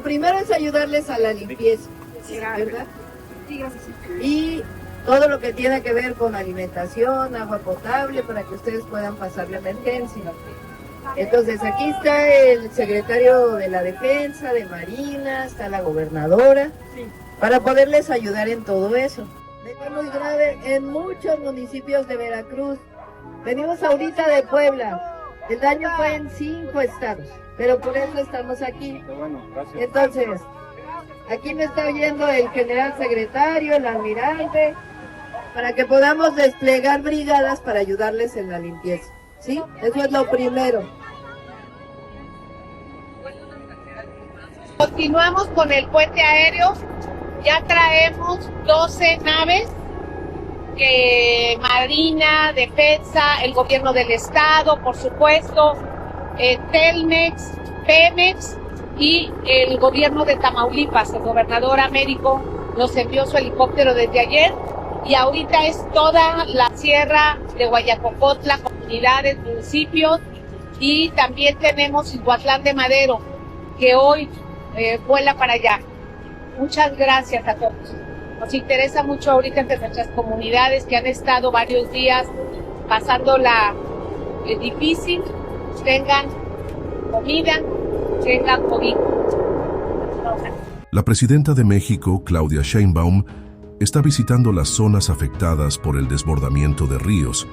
primero es ayudarles a la limpieza, ¿verdad? Y todo lo que tiene que ver con alimentación, agua potable, para que ustedes puedan pasar la emergencia. Entonces aquí está el secretario de la Defensa, de Marina, está la gobernadora, para poderles ayudar en todo eso. Es muy grave en muchos municipios de Veracruz. Venimos ahorita de Puebla, el daño fue en 5 estados, pero por eso estamos aquí. Entonces, aquí me está oyendo el general secretario, el almirante, para que podamos desplegar brigadas para ayudarles en la limpieza, ¿sí? Eso es lo primero. Continuamos con el puente aéreo, ya traemos 12 naves que Marina, Defensa, el gobierno del estado, por supuesto, Telmex, Pemex y el gobierno de Tamaulipas. El gobernador Américo nos envió su helicóptero desde ayer y ahorita es toda la sierra de Guayacocotla, comunidades, municipios, y también tenemos Iguatlán de Madero, que hoy vuela para allá. Muchas gracias a todos. Nos interesa mucho ahorita entre nuestras comunidades que han estado varios días pasándola difícil, tengan comida, tengan COVID. La presidenta de México, Claudia Sheinbaum, está visitando las zonas afectadas por el desbordamiento de ríos,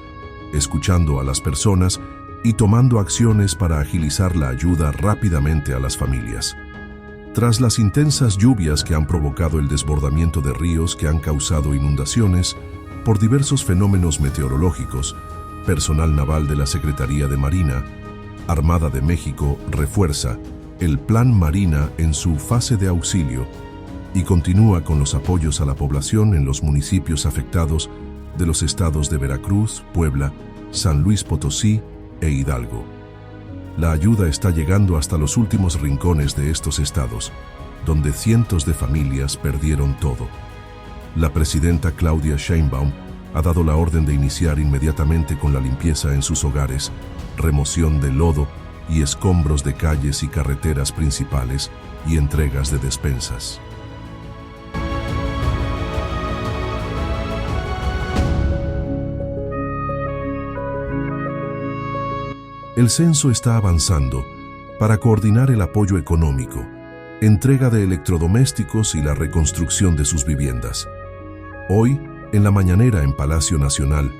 escuchando a las personas y tomando acciones para agilizar la ayuda rápidamente a las familias. Tras las intensas lluvias que han provocado el desbordamiento de ríos que han causado inundaciones por diversos fenómenos meteorológicos, personal naval de la Secretaría de Marina, Armada de México refuerza el Plan Marina en su fase de auxilio y continúa con los apoyos a la población en los municipios afectados de los estados de Veracruz, Puebla, San Luis Potosí e Hidalgo. La ayuda está llegando hasta los últimos rincones de estos estados, donde cientos de familias perdieron todo. La presidenta Claudia Sheinbaum ha dado la orden de iniciar inmediatamente con la limpieza en sus hogares, remoción de lodo y escombros de calles y carreteras principales y entregas de despensas. El censo está avanzando para coordinar el apoyo económico, entrega de electrodomésticos y la reconstrucción de sus viviendas. Hoy, en la mañanera en Palacio Nacional,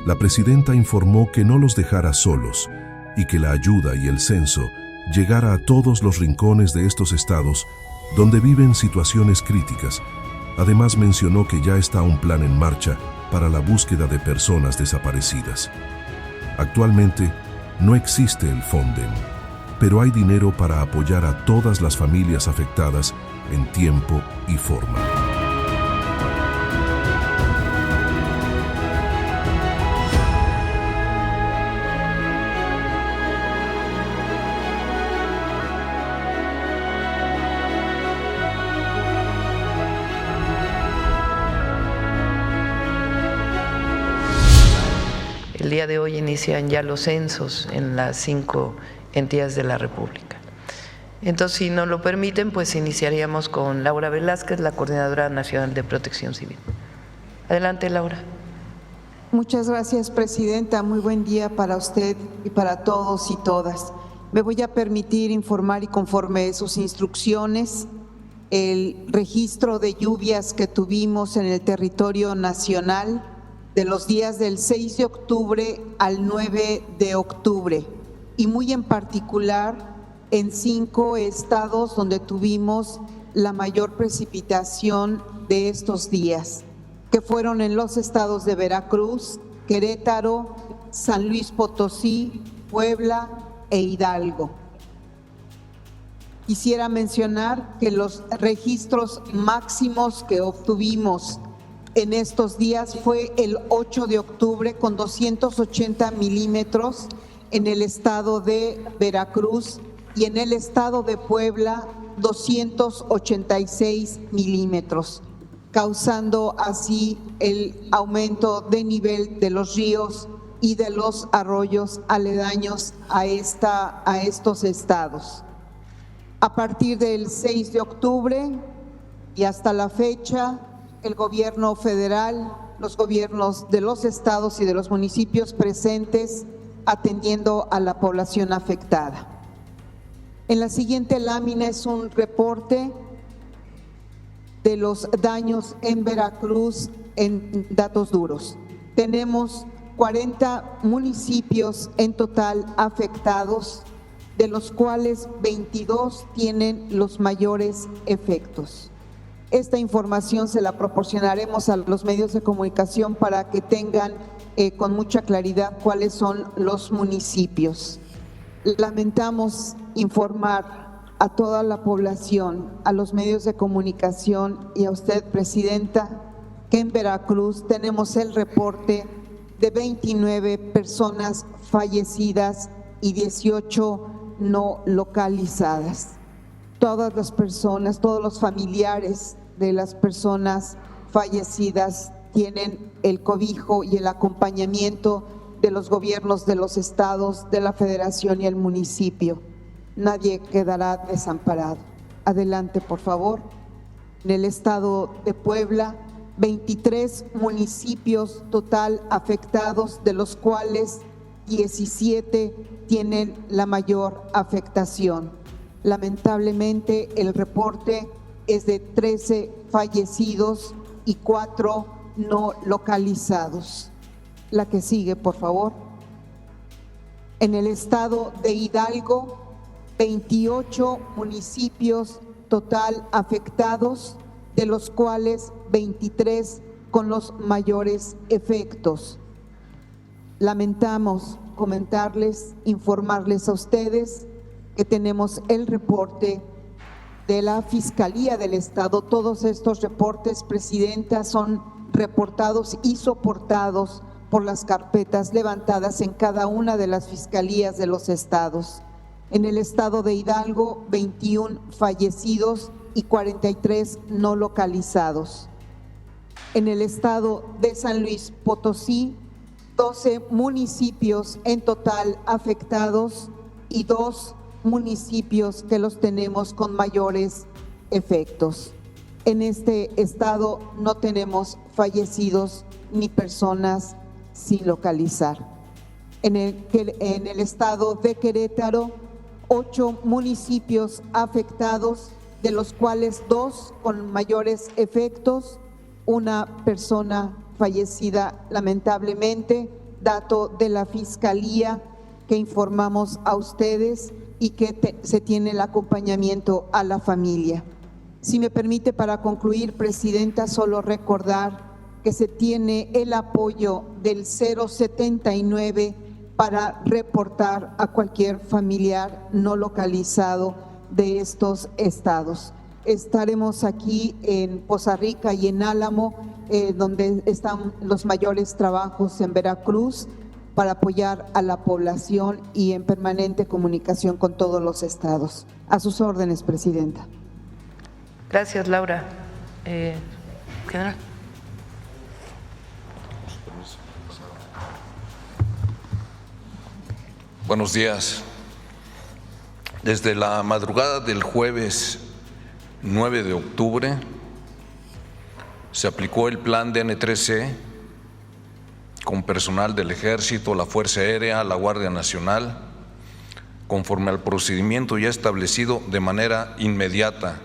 la presidenta informó que no los dejara solos y que la ayuda y el censo llegara a todos los rincones de estos estados donde viven situaciones críticas. Además mencionó que ya está un plan en marcha para la búsqueda de personas desaparecidas. Actualmente, no existe el Fonden, pero hay dinero para apoyar a todas las familias afectadas en tiempo y forma. El día de hoy inician ya los censos en las 5 entidades de la República. Entonces, si nos lo permiten, pues iniciaríamos con Laura Velázquez, la Coordinadora Nacional de Protección Civil. Adelante, Laura. Muchas gracias, Presidenta. Muy buen día para usted y para todos y todas. Me voy a permitir informar y conforme sus instrucciones, el registro de lluvias que tuvimos en el territorio nacional de los días del 6 de octubre al 9 de octubre y muy en particular en 5 estados donde tuvimos la mayor precipitación de estos días, que fueron en los estados de Veracruz, Querétaro, San Luis Potosí, Puebla e Hidalgo. Quisiera mencionar que los registros máximos que obtuvimos en estos días fue el 8 de octubre con 280 milímetros en el estado de Veracruz y en el estado de Puebla 286 milímetros, causando así el aumento de nivel de los ríos y de los arroyos aledaños a estos estados. A partir del 6 de octubre y hasta la fecha, el gobierno federal, los gobiernos de los estados y de los municipios presentes atendiendo a la población afectada. En la siguiente lámina es un reporte de los daños en Veracruz en datos duros. Tenemos 40 municipios en total afectados, de los cuales 22 tienen los mayores efectos. Esta información se la proporcionaremos a los medios de comunicación para que tengan con mucha claridad cuáles son los municipios. Lamentamos informar a toda la población, a los medios de comunicación y a usted, Presidenta, que en Veracruz tenemos el reporte de 29 personas fallecidas y 18 no localizadas. Todas las personas, todos los familiares de las personas fallecidas tienen el cobijo y el acompañamiento de los gobiernos de los estados, de la federación y el municipio. Nadie quedará desamparado. Adelante, por favor. En el estado de Puebla, 23 municipios total afectados, de los cuales 17 tienen la mayor afectación. Lamentablemente, el reporte es de 13 fallecidos y 4 no localizados. La que sigue, por favor. En el estado de Hidalgo, 28 municipios total afectados, de los cuales 23 con los mayores efectos. Lamentamos comentarles, informarles a ustedes que tenemos el reporte de la Fiscalía del Estado. Todos estos reportes, Presidenta, son reportados y soportados por las carpetas levantadas en cada una de las fiscalías de los estados. En el estado de Hidalgo, 21 fallecidos y 43 no localizados. En el estado de San Luis Potosí, 12 municipios en total afectados y 2 municipios que los tenemos con mayores efectos. En este estado no tenemos fallecidos ni personas sin localizar. En el estado de Querétaro, 8 municipios afectados, de los cuales 2 con mayores efectos, una persona fallecida lamentablemente, dato de la Fiscalía que informamos a ustedes y que se tiene el acompañamiento a la familia. Si me permite, para concluir, Presidenta, solo recordar que se tiene el apoyo del 079 para reportar a cualquier familiar no localizado de estos estados. Estaremos aquí en Poza Rica y en Álamo, donde están los mayores trabajos en Veracruz, para apoyar a la población y en permanente comunicación con todos los estados. A sus órdenes, Presidenta. Gracias, Laura. General. Buenos días. Desde la madrugada del jueves 9 de octubre se aplicó el plan DN3C con personal del Ejército, la Fuerza Aérea, la Guardia Nacional, conforme al procedimiento ya establecido de manera inmediata,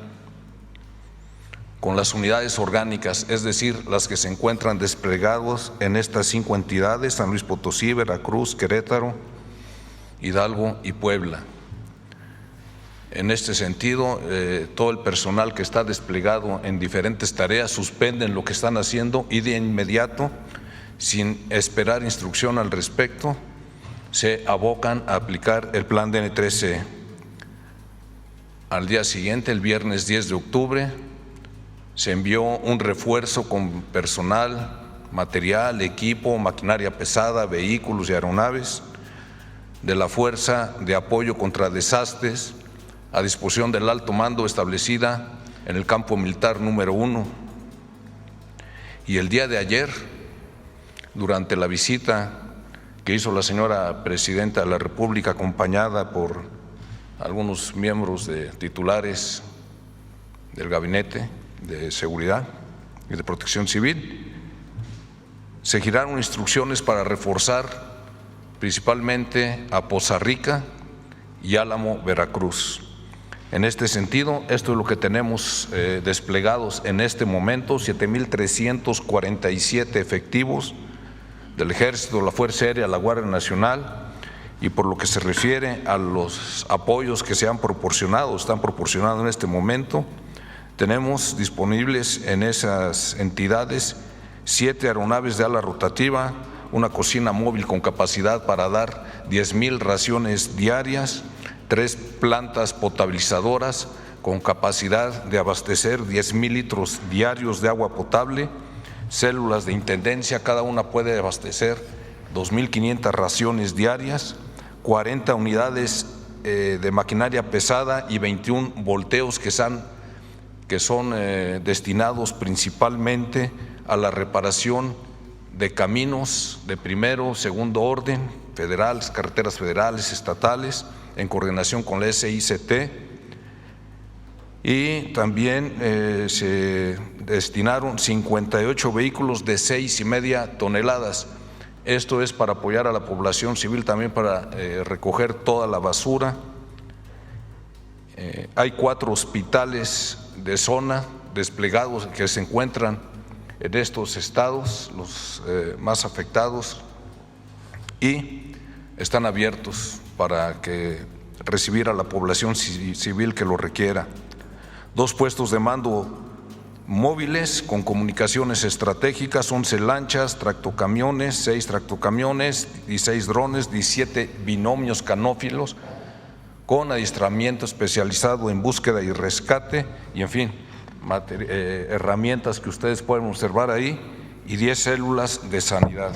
con las unidades orgánicas, es decir, las que se encuentran desplegados en estas 5 entidades: San Luis Potosí, Veracruz, Querétaro, Hidalgo y Puebla. En este sentido, todo el personal que está desplegado en diferentes tareas suspenden lo que están haciendo y de inmediato, sin esperar instrucción al respecto, se abocan a aplicar el plan DN3C. Al día siguiente, el viernes 10 de octubre, se envió un refuerzo con personal, material, equipo, maquinaria pesada, vehículos y aeronaves de la Fuerza de Apoyo contra Desastres a disposición del alto mando establecida en el campo militar número 1. Y el día de ayer, durante la visita que hizo la señora Presidenta de la República, acompañada por algunos miembros titulares del Gabinete de Seguridad y de Protección Civil. Se giraron instrucciones para reforzar principalmente a Poza Rica y Álamo, Veracruz. En este sentido, esto es lo que tenemos desplegados en este momento: 7,347 efectivos del Ejército, la Fuerza Aérea, la Guardia Nacional. Y por lo que se refiere a los apoyos que se han proporcionado, están proporcionando en este momento, tenemos disponibles en esas entidades 7 aeronaves de ala rotativa, una cocina móvil con capacidad para dar 10,000 raciones diarias, 3 plantas potabilizadoras con capacidad de abastecer 10,000 litros diarios de agua potable, células de intendencia, cada una puede abastecer 2,500 raciones diarias, 40 unidades de maquinaria pesada y 21 volteos que son destinados principalmente a la reparación de caminos de primero, segundo orden, federales, carreteras federales, estatales, en coordinación con la SICT. Y también se destinaron 58 vehículos de 6,5 toneladas. Esto es para apoyar a la población civil, también para recoger toda la basura. Hay 4 hospitales de zona desplegados que se encuentran en estos estados, los más afectados, y están abiertos para recibir a la población civil que lo requiera. 2 puestos de mando móviles con comunicaciones estratégicas, 11 lanchas, tractocamiones, 6 tractocamiones, 16 drones, 17 binomios canófilos con adiestramiento especializado en búsqueda y rescate, y en fin, herramientas que ustedes pueden observar ahí, y 10 células de sanidad.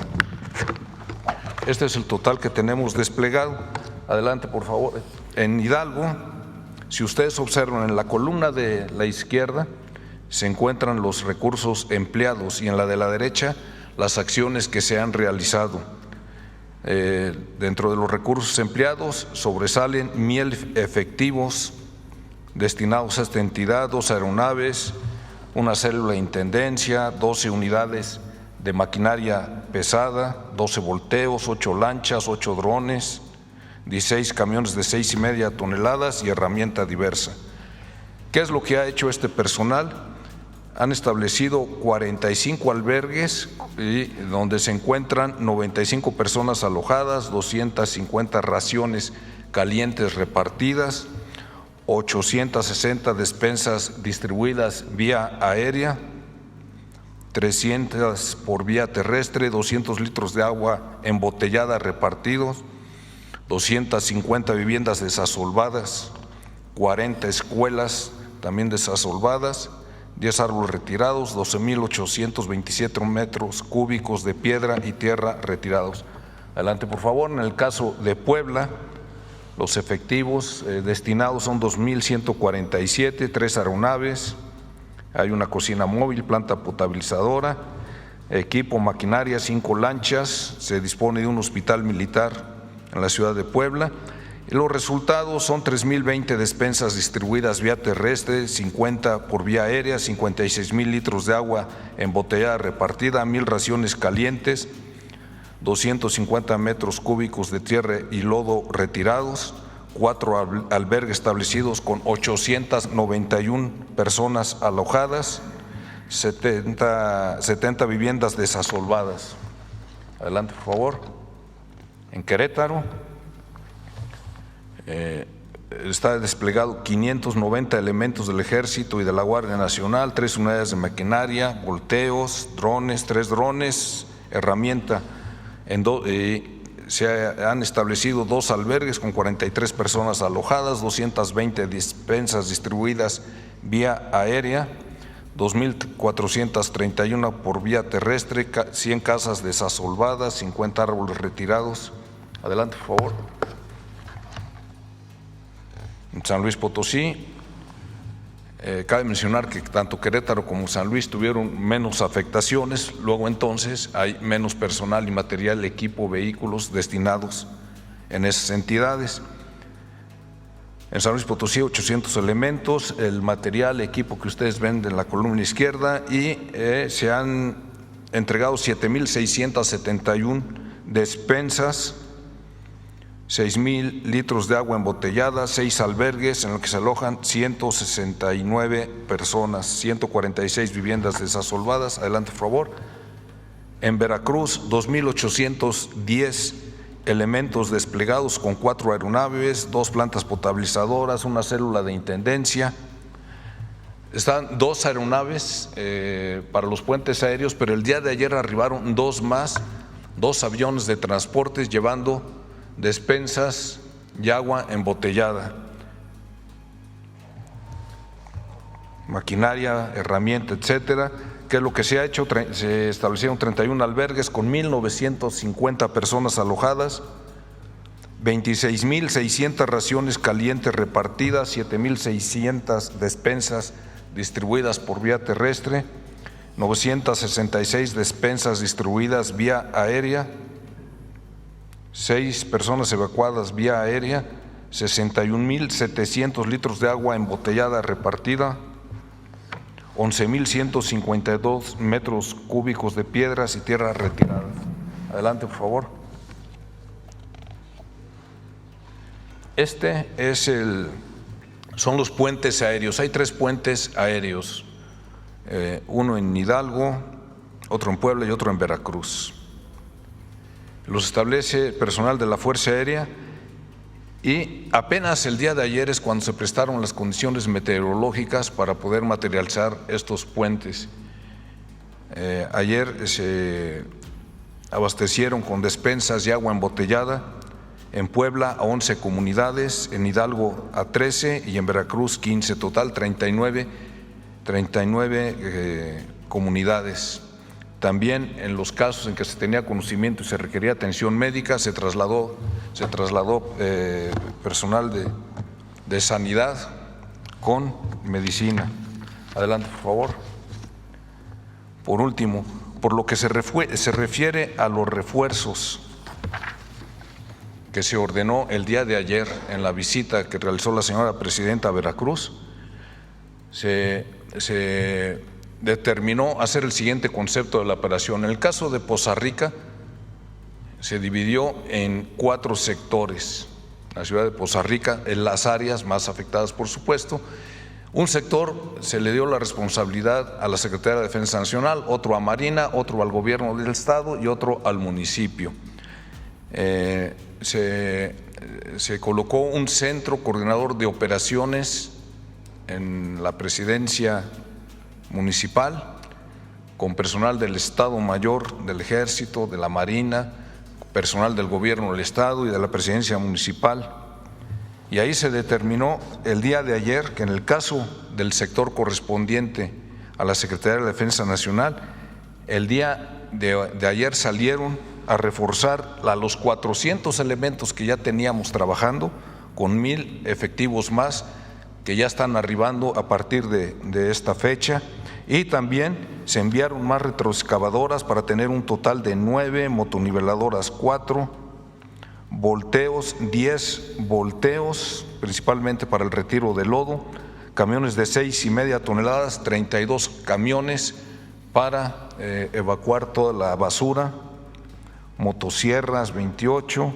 Este es el total que tenemos desplegado. Adelante, por favor. En Hidalgo, si ustedes observan en la columna de la izquierda, se encuentran los recursos empleados, y en la de la derecha las acciones que se han realizado. Dentro de los recursos empleados sobresalen 1,000 efectivos destinados a esta entidad, 2 aeronaves, una célula de intendencia, 12 unidades de maquinaria pesada, 12 volteos, 8 lanchas, 8 drones, 16 camiones de 6,5 toneladas y herramienta diversa. ¿Qué es lo que ha hecho este personal? Han establecido 45 albergues donde se encuentran 95 personas alojadas, 250 raciones calientes repartidas, 860 despensas distribuidas vía aérea, 300 por vía terrestre, 200 litros de agua embotellada repartidos, 250 viviendas desasolvadas, 40 escuelas también desasolvadas, 10 árboles retirados, 12,827 metros cúbicos de piedra y tierra retirados. Adelante, por favor. En el caso de Puebla, los efectivos destinados son 2,147, 3 aeronaves, hay una cocina móvil, planta potabilizadora, equipo, maquinaria, 5 lanchas, se dispone de un hospital militar en la ciudad de Puebla. Y los resultados son 3,020 despensas distribuidas vía terrestre, 50 por vía aérea, 56,000 litros de agua embotellada repartida, 1,000 raciones calientes, 250 metros cúbicos de tierra y lodo retirados, 4 albergues establecidos con 891 personas alojadas, 70 viviendas desasolvadas. Adelante, por favor. En Querétaro está desplegado 590 elementos del Ejército y de la Guardia Nacional, 3 unidades de maquinaria, volteos, drones, 3 drones, herramienta. Se han establecido 2 albergues con 43 personas alojadas, 220 despensas distribuidas vía aérea, 2,431 por vía terrestre, 100 casas desasolvadas, 50 árboles retirados. Adelante, por favor. En San Luis Potosí, cabe mencionar que tanto Querétaro como San Luis tuvieron menos afectaciones, luego entonces hay menos personal y material, equipo, vehículos destinados en esas entidades. En San Luis Potosí, 800 elementos, el material, equipo que ustedes ven en la columna izquierda, y se han entregado 7,671 despensas, 6,000 litros de agua embotellada, 6 albergues en los que se alojan 169 personas, 146 viviendas desasolvadas. Adelante, por favor. En Veracruz, 2,810 elementos desplegados con 4 aeronaves, 2 plantas potabilizadoras, una célula de intendencia. Están 2 aeronaves para los puentes aéreos, pero el día de ayer arribaron 2 más, 2 aviones de transportes llevando despensas y agua embotellada, maquinaria, herramienta, etcétera. ¿Qué es lo que se ha hecho? Se establecieron 31 albergues con 1,950 personas alojadas, 26,600 raciones calientes repartidas, 7,600 despensas distribuidas por vía terrestre, 966 despensas distribuidas vía aérea, 6 personas evacuadas vía aérea, 61,700 litros de agua embotellada repartida, 11,152 metros cúbicos de piedras y tierras retiradas. Adelante, por favor. Son los puentes aéreos. Hay 3 puentes aéreos, uno en Hidalgo, otro en Puebla y otro en Veracruz. Los establece personal de la Fuerza Aérea y apenas el día de ayer es cuando se prestaron las condiciones meteorológicas para poder materializar estos puentes. Ayer se abastecieron con despensas de agua embotellada en Puebla a 11 comunidades, en Hidalgo a 13 y en Veracruz 15, total 39 comunidades. También en los casos en que se tenía conocimiento y se requería atención médica, se trasladó personal de sanidad con medicina. Adelante, por favor. Por último, por lo que se refiere a los refuerzos que se ordenó el día de ayer en la visita que realizó la señora presidenta a Veracruz, se determinó hacer el siguiente concepto de la operación. En el caso de Poza Rica, se dividió en 4 sectores. La ciudad de Poza Rica, en las áreas más afectadas, por supuesto. Un sector se le dio la responsabilidad a la Secretaría de Defensa Nacional, otro a Marina, otro al gobierno del estado y otro al municipio. Se colocó un centro coordinador de operaciones en la presidencia municipal, con personal del Estado Mayor, del Ejército, de la Marina, personal del Gobierno del Estado y de la Presidencia Municipal. Y ahí se determinó el día de ayer que en el caso del sector correspondiente a la Secretaría de Defensa Nacional, el día de ayer salieron a reforzar a los 400 elementos que ya teníamos trabajando con 1,000 efectivos más que ya están arribando a partir de esta fecha. Y también se enviaron más retroexcavadoras para tener un total de 9, motoniveladoras 4, volteos 10 volteos, principalmente para el retiro de lodo, camiones de 6,5 toneladas, 32 camiones para evacuar toda la basura, motosierras 28,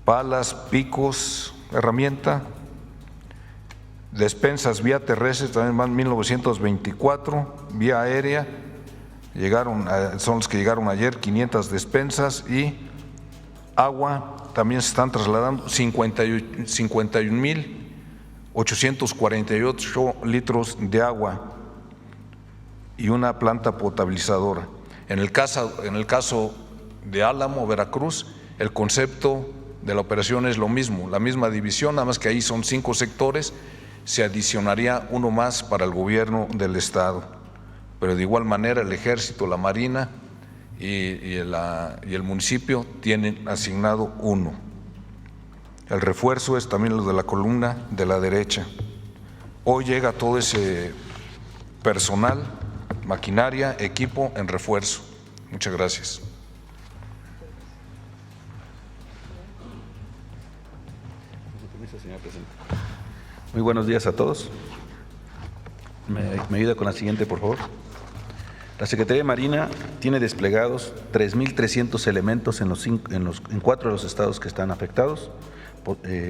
palas, picos, herramienta. Despensas vía terrestre también van 1,924, vía aérea son los que llegaron ayer, 500 despensas, y agua también se están trasladando 51,848 litros de agua y una planta potabilizadora. En el caso de Álamo, Veracruz, el concepto de la operación es lo mismo, la misma división, nada más que ahí son 5 sectores. Se adicionaría uno más para el gobierno del estado, pero de igual manera el Ejército, la Marina y el municipio tienen asignado uno. El refuerzo es también lo de la columna de la derecha. Hoy llega todo ese personal, maquinaria, equipo en refuerzo. Muchas gracias. Señor presidente. Muy buenos días a todos. Me ayuda con la siguiente, por favor. La Secretaría de Marina tiene desplegados 3.300 elementos en 4 de los estados que están afectados,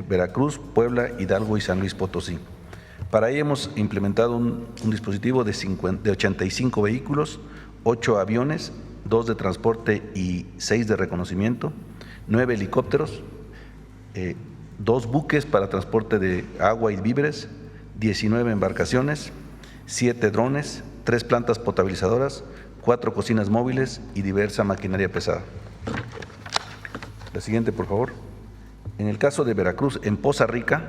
Veracruz, Puebla, Hidalgo y San Luis Potosí. Para ello hemos implementado un dispositivo de 85 vehículos, 8 aviones, 2 de transporte y 6 de reconocimiento, 9 helicópteros, 2 buques para transporte de agua y víveres, 19 embarcaciones, 7 drones, 3 plantas potabilizadoras, 4 cocinas móviles y diversa maquinaria pesada. La siguiente, por favor. En el caso de Veracruz, en Poza Rica,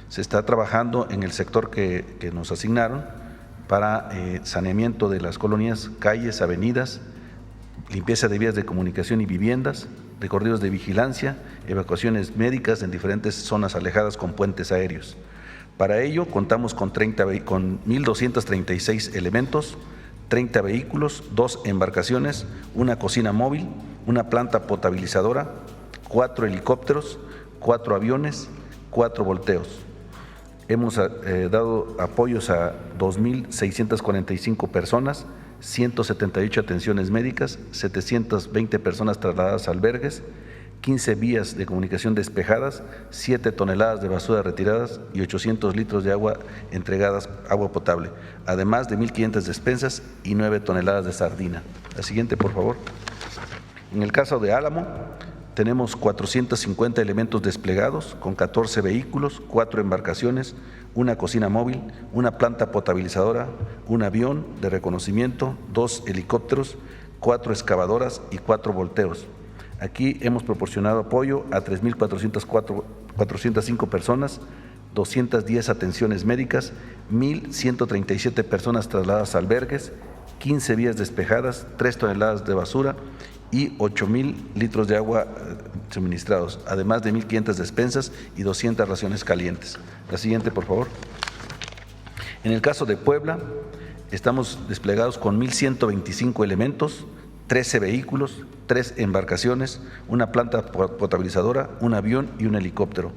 se está trabajando en el sector que nos asignaron para saneamiento de las colonias, calles, avenidas, limpieza de vías de comunicación y viviendas, recorridos de vigilancia, evacuaciones médicas en diferentes zonas alejadas con puentes aéreos. Para ello contamos con 1.236 elementos, 30 vehículos, 2 embarcaciones, una cocina móvil, una planta potabilizadora, 4 helicópteros, 4 aviones, 4 volteos. Hemos dado apoyos a 2.645 personas, 178 atenciones médicas, 720 personas trasladadas a albergues, 15 vías de comunicación despejadas, 7 toneladas de basura retiradas y 800 litros de agua entregadas, agua potable, además de 1.500 despensas y 9 toneladas de sardina. La siguiente, por favor. En el caso de Álamo, tenemos 450 elementos desplegados con 14 vehículos, 4 embarcaciones, una cocina móvil, una planta potabilizadora, un avión de reconocimiento, 2 helicópteros, 4 excavadoras y 4 volteos. Aquí hemos proporcionado apoyo a 3.405 personas, 210 atenciones médicas, 1.137 personas trasladadas a albergues, 15 vías despejadas, 3 toneladas de basura y 8,000 litros de agua suministrados, además de 1.500 despensas y 200 raciones calientes. La siguiente, por favor. En el caso de Puebla, estamos desplegados con 1.125 elementos, 13 vehículos, 3 embarcaciones, una planta potabilizadora, un avión y un helicóptero.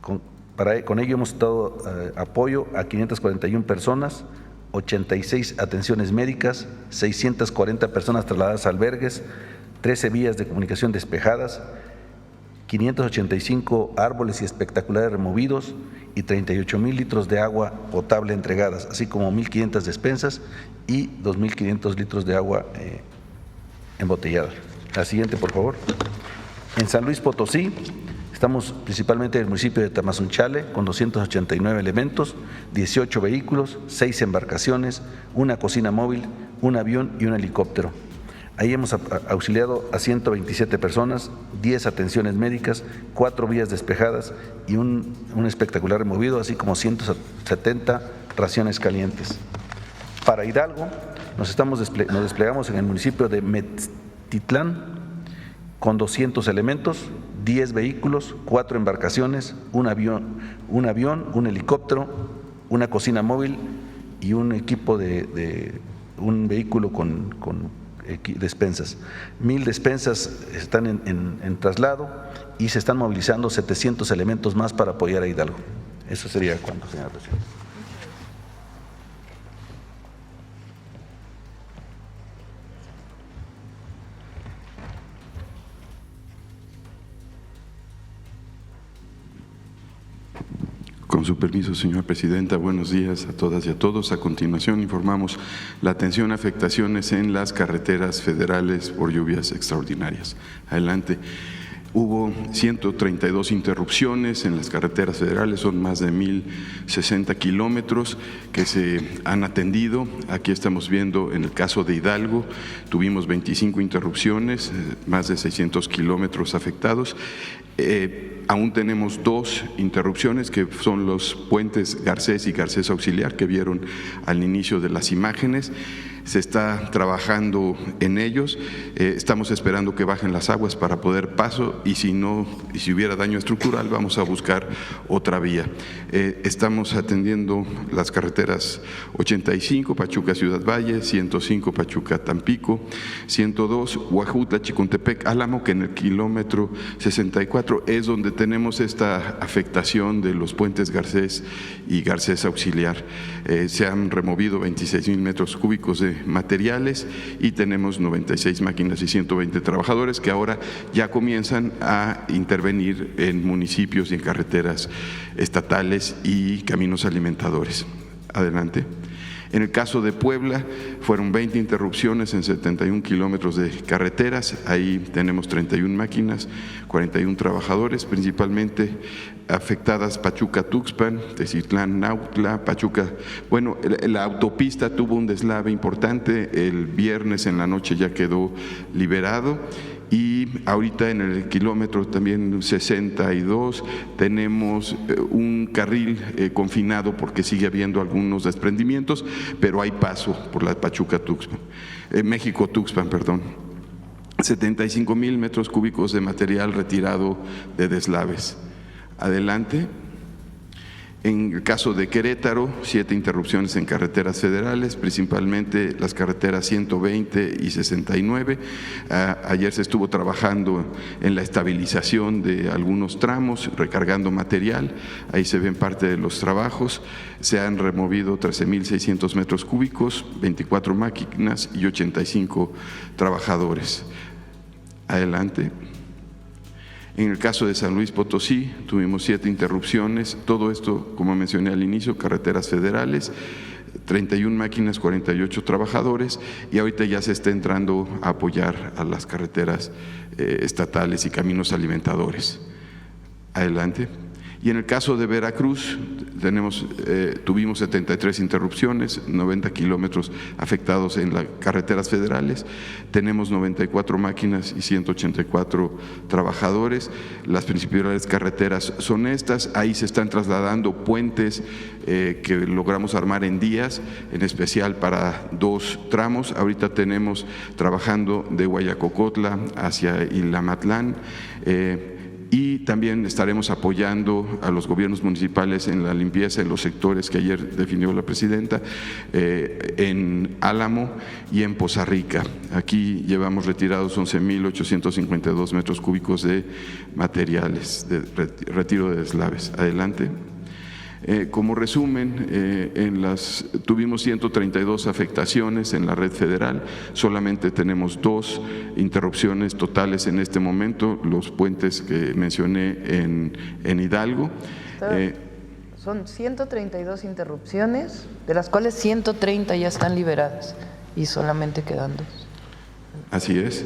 Con ello hemos dado apoyo a 541 personas, 86 atenciones médicas, 640 personas trasladadas a albergues, 13 vías de comunicación despejadas, 585 árboles y espectaculares removidos y 38,000 litros de agua potable entregadas, así como 1.500 despensas y 2.500 litros de agua embotellada. La siguiente, por favor. En San Luis Potosí, estamos principalmente en el municipio de Tamazunchale con 289 elementos, 18 vehículos, 6 embarcaciones, una cocina móvil, un avión y un helicóptero. Ahí hemos auxiliado a 127 personas, 10 atenciones médicas, 4 vías despejadas y un espectacular removido, así como 170 raciones calientes. Para Hidalgo, nos desplegamos en el municipio de Meztitlán con 200 elementos, 10 vehículos, 4 embarcaciones, un avión, un helicóptero, una cocina móvil y un equipo de un vehículo con despensas. 1,000 despensas están en traslado y se están movilizando 700 elementos más para apoyar a Hidalgo. Eso sería cuando, señora presidenta. Con su permiso, señora presidenta, buenos días a todas y a todos. A continuación informamos la atención a afectaciones en las carreteras federales por lluvias extraordinarias. Adelante. Hubo 132 interrupciones en las carreteras federales, son más de 1.060 kilómetros que se han atendido. Aquí estamos viendo en el caso de Hidalgo, tuvimos 25 interrupciones, más de 600 kilómetros afectados. Aún tenemos 2 interrupciones que son los puentes Garcés y Garcés Auxiliar que vieron al inicio de las imágenes. se está trabajando en ellos. Estamos esperando que bajen las aguas para poder paso y si hubiera daño estructural vamos a buscar otra vía. Estamos atendiendo las carreteras 85 Pachuca Ciudad Valle, 105 Pachuca Tampico, 102 Huajutla Chicontepec Álamo, que en el kilómetro 64 es donde tenemos esta afectación de los puentes Garcés y Garcés Auxiliar. Se han removido 26,000 metros cúbicos de materiales y tenemos 96 máquinas y 120 trabajadores que ahora ya comienzan a intervenir en municipios y en carreteras estatales y caminos alimentadores. Adelante. En el caso de Puebla, fueron 20 interrupciones en 71 kilómetros de carreteras. Ahí tenemos 31 máquinas, 41 trabajadores, principalmente afectadas Pachuca-Tuxpan, Teziutlán-Nautla, Pachuca. Bueno, la autopista tuvo un deslave importante. El viernes en la noche ya quedó liberado. Y ahorita en el kilómetro también 62 tenemos un carril confinado porque sigue habiendo algunos desprendimientos, pero hay paso por la Pachuca-Tuxpan, México-Tuxpan, perdón. 75,000 metros cúbicos de material retirado de deslaves. Adelante. En el caso de Querétaro, 7 interrupciones en carreteras federales, principalmente las carreteras 120 y 69. Ayer se estuvo trabajando en la estabilización de algunos tramos, recargando material. Ahí se ven parte de los trabajos. Se han removido 13,600 metros cúbicos, 24 máquinas y 85 trabajadores. Adelante. En el caso de San Luis Potosí, tuvimos 7 interrupciones, todo esto, como mencioné al inicio, carreteras federales, 31 máquinas, 48 trabajadores, y ahorita ya se está entrando a apoyar a las carreteras estatales y caminos alimentadores. Adelante. Y en el caso de Veracruz, tuvimos 73 interrupciones, 90 kilómetros afectados en las carreteras federales, tenemos 94 máquinas y 184 trabajadores. Las principales carreteras son estas, ahí se están trasladando puentes que logramos armar en días, en especial para 2 tramos. Ahorita tenemos trabajando de Guayacocotla hacia Ilamatlán, y también estaremos apoyando a los gobiernos municipales en la limpieza en los sectores que ayer definió la presidenta, en Álamo y en Poza Rica. Aquí llevamos retirados 11,852 metros cúbicos de materiales, de retiro de deslaves. Adelante. Como resumen, tuvimos 132 afectaciones en la red federal, solamente tenemos 2 interrupciones totales en este momento, los puentes que mencioné en Hidalgo. Son 132 interrupciones, de las cuales 130 ya están liberadas y solamente quedan 2. Así es.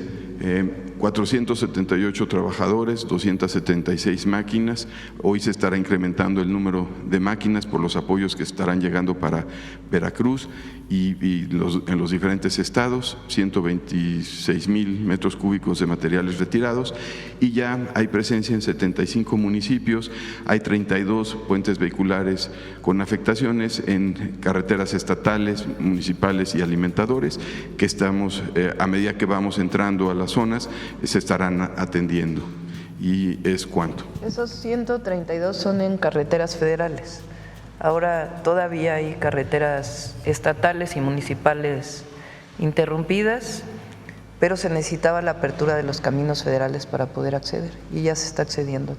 478 trabajadores, 276 máquinas. Hoy se estará incrementando el número de máquinas por los apoyos que estarán llegando para Veracruz y en los diferentes estados, 126,000 metros cúbicos de materiales retirados, y ya hay presencia en 75 municipios, hay 32 puentes vehiculares con afectaciones en carreteras estatales, municipales y alimentadores, que estamos, a medida que vamos entrando a las zonas, se estarán atendiendo. ¿Y es cuánto? Esos 132 son en carreteras federales. Ahora todavía hay carreteras estatales y municipales interrumpidas, pero se necesitaba la apertura de los caminos federales para poder acceder y ya se está accediendo.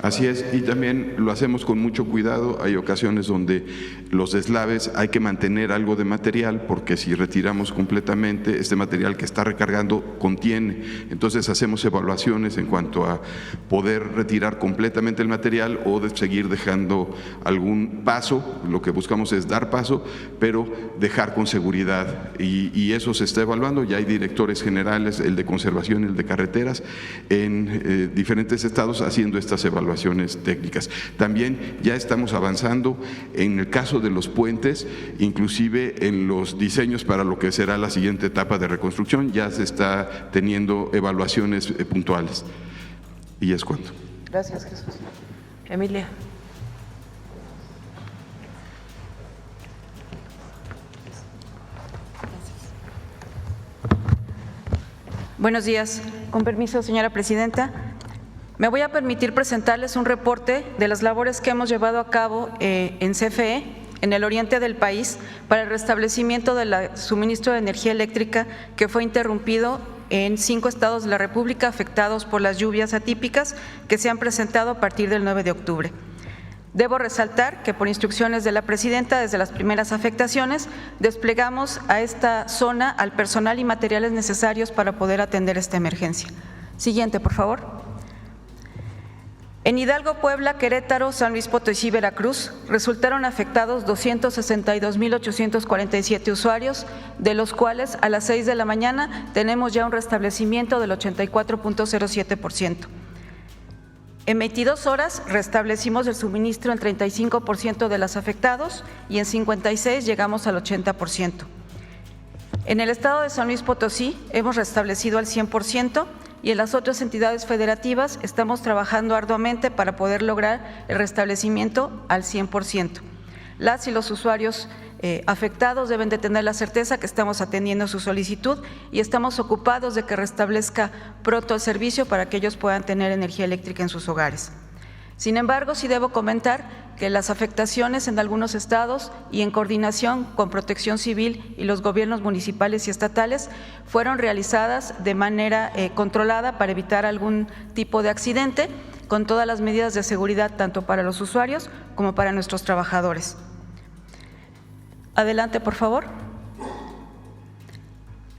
Así es, y también lo hacemos con mucho cuidado. Hay ocasiones donde los deslaves hay que mantener algo de material, porque si retiramos completamente, este material que está recargando contiene. Entonces hacemos evaluaciones en cuanto a poder retirar completamente el material o de seguir dejando algún paso. Lo que buscamos es dar paso, pero dejar con seguridad. Y eso se está evaluando. Ya hay directores generales, el de conservación y el de carreteras, en diferentes estados haciendo estas evaluaciones técnicas. También ya estamos avanzando en el caso de los puentes, inclusive en los diseños para lo que será la siguiente etapa de reconstrucción, ya se está teniendo evaluaciones puntuales. Y es cuanto. Gracias, Jesús. Emilia. Buenos días. Con permiso, señora presidenta. Me voy a permitir presentarles un reporte de las labores que hemos llevado a cabo en CFE, en el oriente del país, para el restablecimiento del suministro de energía eléctrica que fue interrumpido en 5 estados de la República afectados por las lluvias atípicas que se han presentado a partir del 9 de octubre. Debo resaltar que por instrucciones de la presidenta, desde las primeras afectaciones, desplegamos a esta zona al personal y materiales necesarios para poder atender esta emergencia. Siguiente, por favor. En Hidalgo, Puebla, Querétaro, San Luis Potosí y Veracruz resultaron afectados 262,847 usuarios, de los cuales a las 6 de la mañana tenemos ya un restablecimiento del 84,07%. En 22 horas restablecimos el suministro en 35% de los afectados y en 56 llegamos al 80%. En el estado de San Luis Potosí hemos restablecido al 100% y en las otras entidades federativas estamos trabajando arduamente para poder lograr el restablecimiento al 100%. Las y los usuarios afectados deben de tener la certeza que estamos atendiendo su solicitud y estamos ocupados de que restablezca pronto el servicio para que ellos puedan tener energía eléctrica en sus hogares. Sin embargo, sí debo comentar que las afectaciones en algunos estados y en coordinación con Protección Civil y los gobiernos municipales y estatales fueron realizadas de manera controlada para evitar algún tipo de accidente, con todas las medidas de seguridad tanto para los usuarios como para nuestros trabajadores. Adelante, por favor.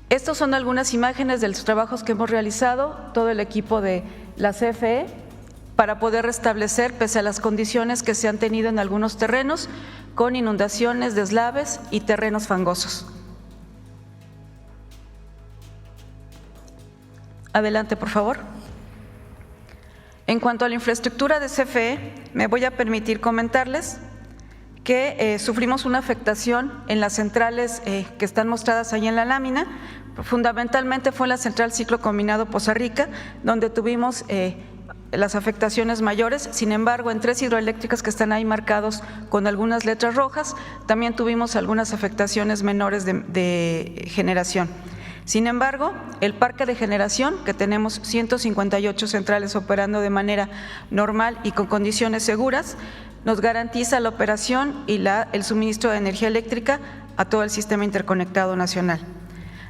Estas son algunas imágenes de los trabajos que hemos realizado, todo el equipo de la CFE, para poder restablecer, pese a las condiciones que se han tenido en algunos terrenos, con inundaciones, deslaves y terrenos fangosos. Adelante, por favor. En cuanto a la infraestructura de CFE, me voy a permitir comentarles que sufrimos una afectación en las centrales que están mostradas ahí en la lámina. Fundamentalmente fue la central ciclo combinado Poza Rica, donde tuvimos las afectaciones mayores. Sin embargo, en 3 hidroeléctricas que están ahí marcados con algunas letras rojas, también tuvimos algunas afectaciones menores de generación. Sin embargo, el parque de generación, que tenemos 158 centrales operando de manera normal y con condiciones seguras, nos garantiza la operación y el suministro de energía eléctrica a todo el sistema interconectado nacional.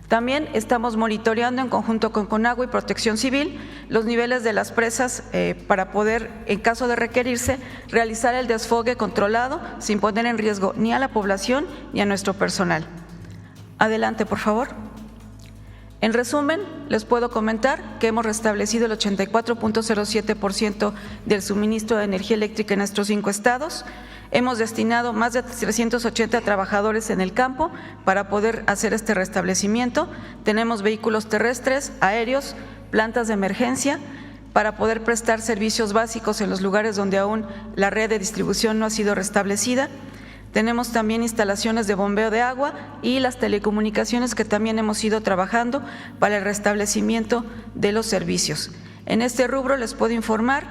También estamos monitoreando en conjunto con Conagua y Protección Civil los niveles de las presas para poder, en caso de requerirse, realizar el desfogue controlado sin poner en riesgo ni a la población ni a nuestro personal. Adelante, por favor. En resumen, les puedo comentar que hemos restablecido el 84,07% del suministro de energía eléctrica en nuestros 5 estados. Hemos destinado más de 380 trabajadores en el campo para poder hacer este restablecimiento. Tenemos vehículos terrestres, aéreos, plantas de emergencia para poder prestar servicios básicos en los lugares donde aún la red de distribución no ha sido restablecida. Tenemos también instalaciones de bombeo de agua y las telecomunicaciones que también hemos ido trabajando para el restablecimiento de los servicios. En este rubro les puedo informar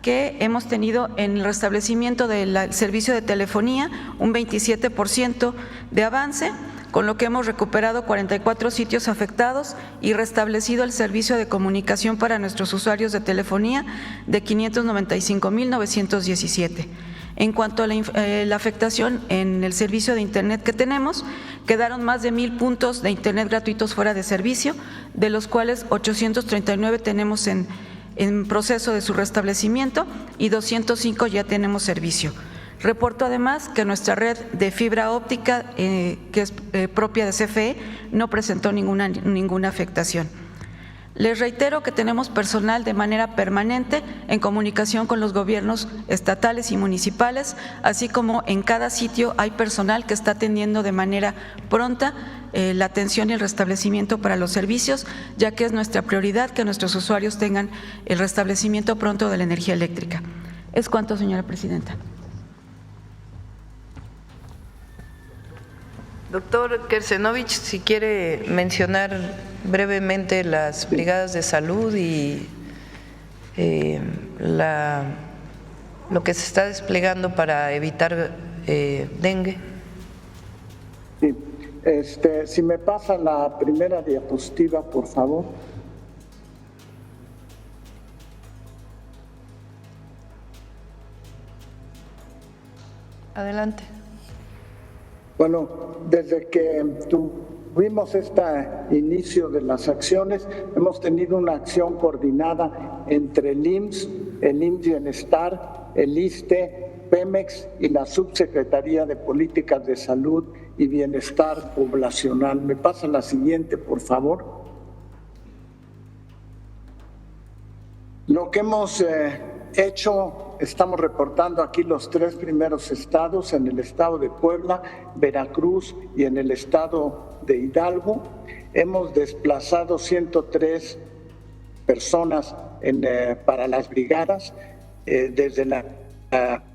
que hemos tenido en el restablecimiento del servicio de telefonía un 27% de avance, con lo que hemos recuperado 44 sitios afectados y restablecido el servicio de comunicación para nuestros usuarios de telefonía de 595,917. En cuanto a la afectación en el servicio de Internet que tenemos, quedaron más de 1,000 puntos de Internet gratuitos fuera de servicio, de los cuales 839 tenemos en proceso de su restablecimiento y 205 ya tenemos servicio. Reporto además que nuestra red de fibra óptica, que es propia de CFE, no presentó ninguna afectación. Les reitero que tenemos personal de manera permanente en comunicación con los gobiernos estatales y municipales, así como en cada sitio hay personal que está atendiendo de manera pronta la atención y el restablecimiento para los servicios, ya que es nuestra prioridad que nuestros usuarios tengan el restablecimiento pronto de la energía eléctrica. Es cuanto, señora presidenta. Doctor Kersenovich, si quiere mencionar brevemente las brigadas de salud y lo que se está desplegando para evitar dengue. Sí. Si me pasa la primera diapositiva, por favor. Adelante. Bueno, desde que tuvimos este inicio de las acciones, hemos tenido una acción coordinada entre el IMSS Bienestar, el ISSSTE, Pemex y la Subsecretaría de Políticas de Salud y Bienestar Poblacional. ¿Me pasa la siguiente, por favor? Lo que hemos hecho, estamos reportando aquí los 3 primeros estados, en el estado de Puebla, Veracruz y en el estado de Hidalgo. Hemos desplazado 103 personas para las brigadas desde la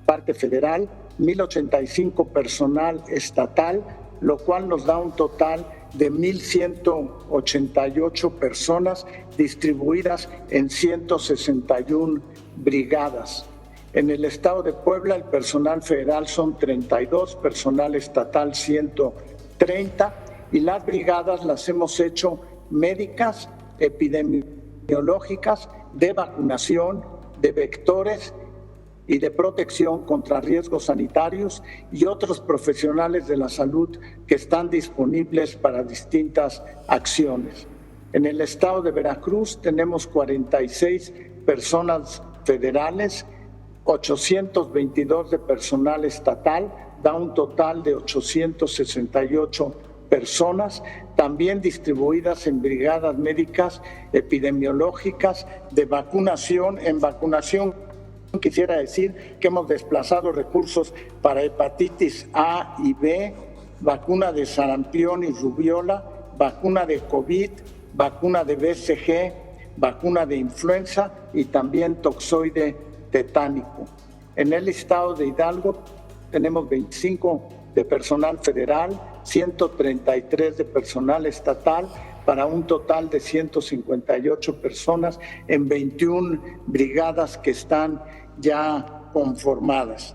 parte federal, 1,085 personal estatal, lo cual nos da un total de 1,188 personas distribuidas en 161 brigadas. En el estado de Puebla, el personal federal son 32, personal estatal 130, y las brigadas las hemos hecho médicas, epidemiológicas, de vacunación, de vectores y de protección contra riesgos sanitarios y otros profesionales de la salud que están disponibles para distintas acciones. En el estado de Veracruz tenemos 46 personas federales, 822 de personal estatal, da un total de 868 personas, también distribuidas en brigadas médicas, epidemiológicas, de vacunación. En vacunación quisiera decir que hemos desplazado recursos para hepatitis A y B, vacuna de sarampión y rubiola, vacuna de COVID, vacuna de BCG, vacuna de influenza y también toxoide tetánico. En el estado de Hidalgo tenemos 25 de personal federal, 133 de personal estatal, para un total de 158 personas en 21 brigadas que están ya conformadas.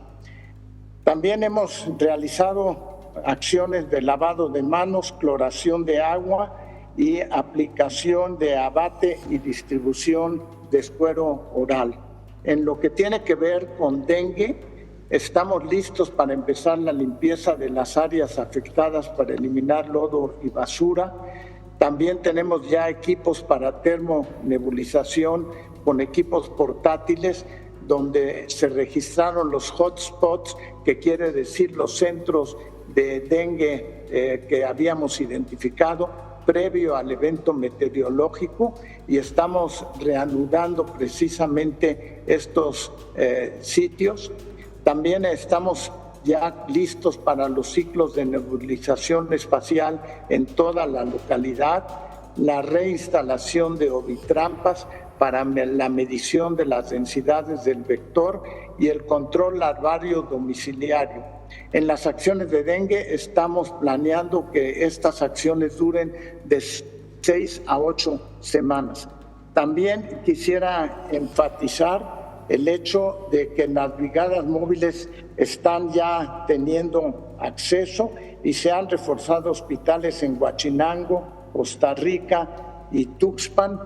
También hemos realizado acciones de lavado de manos, cloración de agua y aplicación de abate y distribución de suero oral. En lo que tiene que ver con dengue, estamos listos para empezar la limpieza de las áreas afectadas para eliminar lodo y basura. También tenemos ya equipos para termonebulización con equipos portátiles donde se registraron los hotspots, que quiere decir los centros de dengue que habíamos identificado previo al evento meteorológico, y estamos reanudando precisamente estos sitios. También estamos ya listos para los ciclos de nebulización espacial en toda la localidad, la reinstalación de ovitrampas para la medición de las densidades del vector y el control larvario domiciliario. En las acciones de dengue estamos planeando que estas acciones duren de 6 a 8 semanas. También quisiera enfatizar el hecho de que las brigadas móviles están ya teniendo acceso y se han reforzado hospitales en Huachinango, Costa Rica y Tuxpan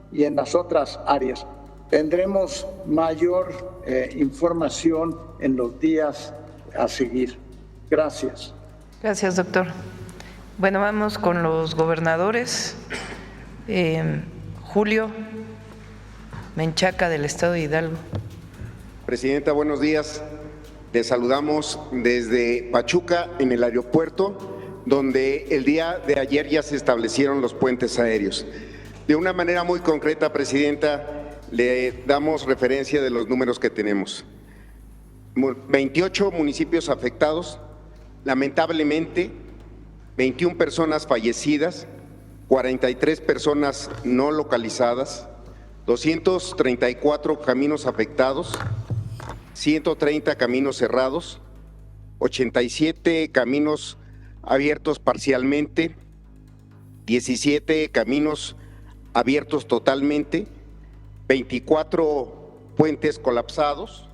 y en las otras áreas. Tendremos mayor información en los días a seguir. Gracias. Gracias, doctor. Bueno, vamos con los gobernadores. Julio Menchaca, del estado de Hidalgo. Presidenta, buenos días. Les saludamos desde Pachuca, en el aeropuerto, donde el día de ayer ya se establecieron los puentes aéreos. De una manera muy concreta, Presidenta, le damos referencia de los números que tenemos. 28 municipios afectados, lamentablemente 21 personas fallecidas, 43 personas no localizadas, 234 caminos afectados, 130 caminos cerrados, 87 caminos abiertos parcialmente, 17 caminos abiertos totalmente, 24 puentes colapsados,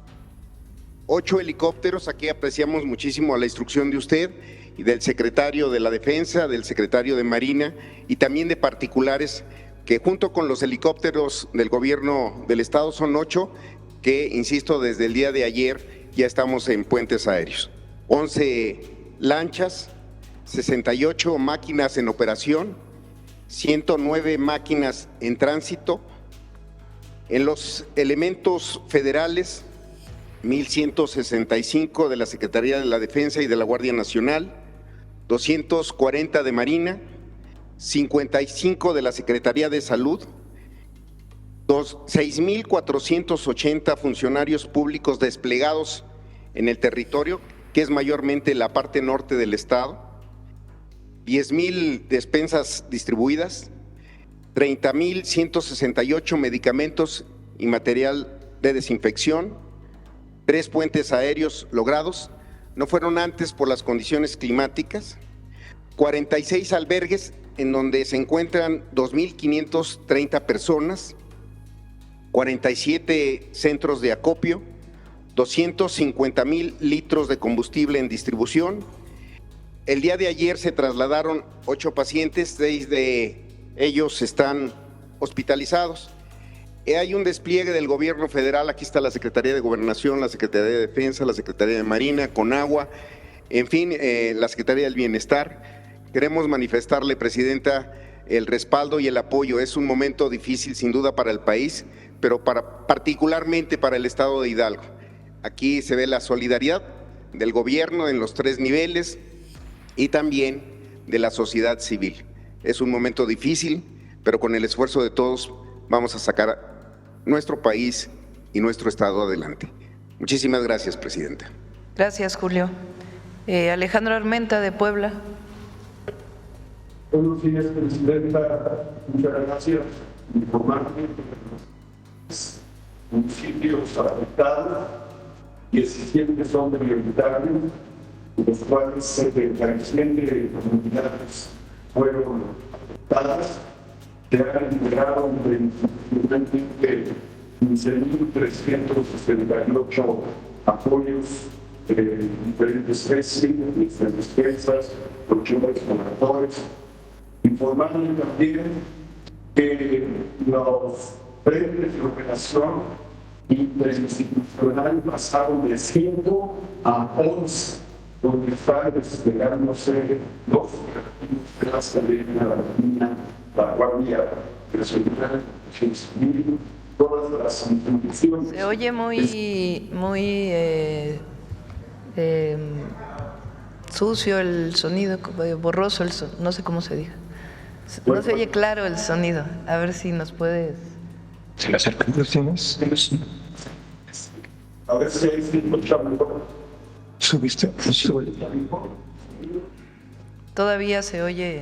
8 helicópteros. Aquí apreciamos muchísimo la instrucción de usted y del secretario de la Defensa, del secretario de Marina y también de particulares, que junto con los helicópteros del gobierno del estado son 8, que, insisto, desde el día de ayer ya estamos en puentes aéreos. 11 lanchas, 68 máquinas en operación, 109 máquinas en tránsito. En los elementos federales, 1,165 de la Secretaría de la Defensa y de la Guardia Nacional, 240 de Marina, 55 de la Secretaría de Salud, 6,480 funcionarios públicos desplegados en el territorio, que es mayormente la parte norte del estado, 10,000 despensas distribuidas, 30,168 medicamentos y material de desinfección, 3 puentes aéreos logrados, no fueron antes por las condiciones climáticas, 46 albergues en donde se encuentran 2,530 personas, 47 centros de acopio, 250,000 litros de combustible en distribución. El día de ayer se trasladaron 8 pacientes, 6 de ellos están hospitalizados. Hay un despliegue del gobierno federal, aquí está la Secretaría de Gobernación, la Secretaría de Defensa, la Secretaría de Marina, Conagua, en fin, la Secretaría del Bienestar. Queremos manifestarle, Presidenta, el respaldo y el apoyo. Es un momento difícil, sin duda, para el país, pero particularmente para el estado de Hidalgo. Aquí se ve la solidaridad del gobierno en los 3 niveles y también de la sociedad civil. Es un momento difícil, pero con el esfuerzo de todos vamos a sacar nuestro país y nuestro estado adelante. Muchísimas gracias, Presidenta. Gracias, Julio. Alejandro Armenta, de Puebla. Buenos días, Presidenta. Muchas gracias. Informarme de los municipios afectados, 17 son prioritarios, los cuales 77 comunidades fueron afectadas. Se han integrado 15,368 apoyos de diferentes especies, de despensas, colchones, conectores. Informarle también que los frentes de operación interinstitucional pasaron de 5 a 11, donde están desplegándose los operativos de la Serena, la Marina, la Guardia Nacional, todas las instituciones. Se oye muy sucio el sonido, borroso el sonido, no sé cómo se diga. No se oye claro el sonido. A ver si nos puedes. ¿Se le acercan cuestiones? A ver si hay ¿subiste? Todavía se oye.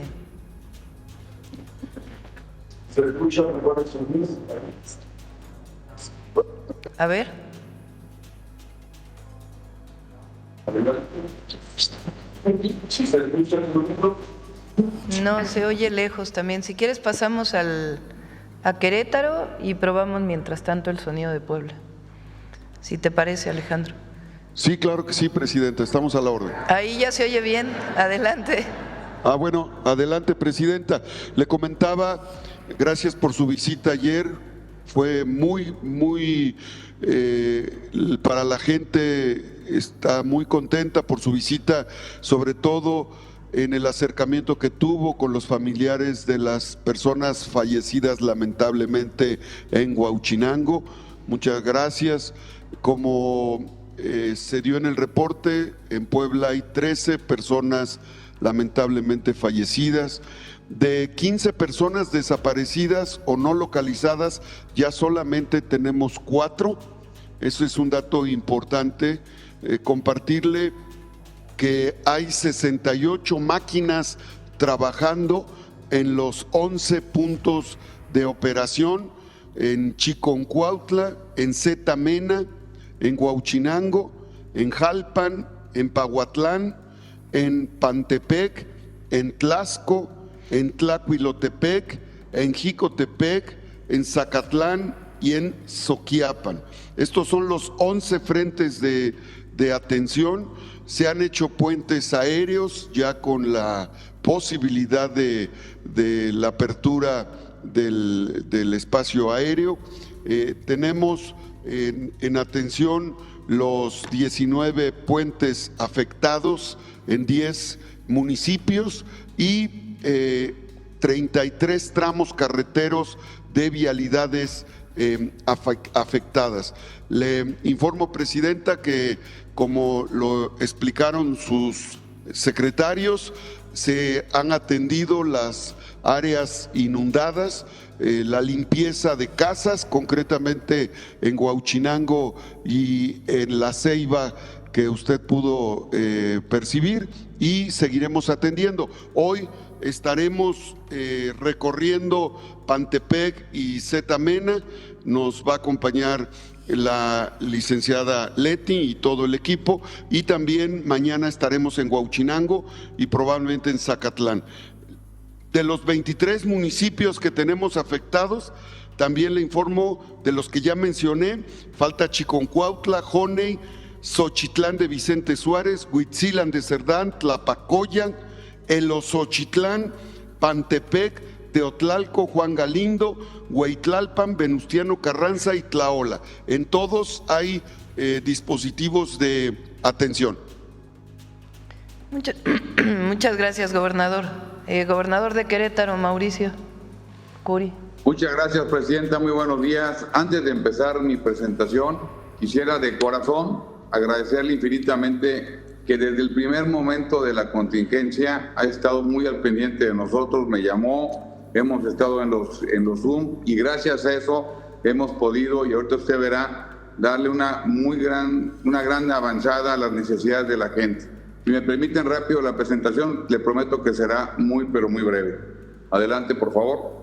¿Se escucha mejor el sonido? A ver. ¿Se escucha el sonido? No, se oye lejos también. Si quieres pasamos a Querétaro y probamos mientras tanto el sonido de Puebla. Si te parece, Alejandro. Sí, claro que sí, Presidenta, estamos a la orden. Ahí ya se oye bien, adelante. Bueno, adelante, Presidenta. Le comentaba, gracias por su visita ayer, fue muy, para la gente está muy contenta por su visita, sobre todo en el acercamiento que tuvo con los familiares de las personas fallecidas lamentablemente en Huauchinango. Muchas gracias. Como se dio en el reporte, en Puebla hay 13 personas lamentablemente fallecidas. De 15 personas desaparecidas o no localizadas, ya solamente tenemos 4. Eso es un dato importante. Compartirle que hay 68 máquinas trabajando en los 11 puntos de operación, en Chiconcuautla, en Zetamena, en Huauchinango, en Jalpan, en Pahuatlán, en Pantepec, en Tlaxco, en Tlacuilotepec, en Jicotepec, en Zacatlán y en Soquiapan. Estos son los 11 frentes de atención. Se han hecho puentes aéreos ya con la posibilidad de la apertura del espacio aéreo. Tenemos en atención los 19 puentes afectados en 10 municipios y 33 tramos carreteros de vialidades afectadas. Le informo, Presidenta, que como lo explicaron sus secretarios, se han atendido las áreas inundadas, la limpieza de casas, concretamente en Huauchinango y en La Ceiba, que usted pudo percibir, y seguiremos atendiendo. Hoy estaremos recorriendo Pantepec y Zetamena. Nos va a acompañar la licenciada Leti y todo el equipo, y también mañana estaremos en Huauchinango y probablemente en Zacatlán. De los 23 municipios que tenemos afectados, también le informo de los que ya mencioné: falta Chiconcuautla, Joney, Xochitlán de Vicente Suárez, Huitzilan de Cerdán, Tlapacoyan, Elosochitlán, Pantepec, Teotlalco, Juan Galindo, Hueytlalpan, Venustiano Carranza y Tlaola. En todos hay dispositivos de atención. Muchas gracias, gobernador. Gobernador de Querétaro, Mauricio Curi. Muchas gracias, Presidenta. Muy buenos días. Antes de empezar mi presentación, quisiera de corazón agradecerle infinitamente que desde el primer momento de la contingencia ha estado muy al pendiente de nosotros, me llamó, hemos estado en los Zoom, y gracias a eso hemos podido, y ahorita usted verá, darle una gran avanzada a las necesidades de la gente. Si me permiten rápido la presentación, le prometo que será muy, pero muy breve. Adelante, por favor.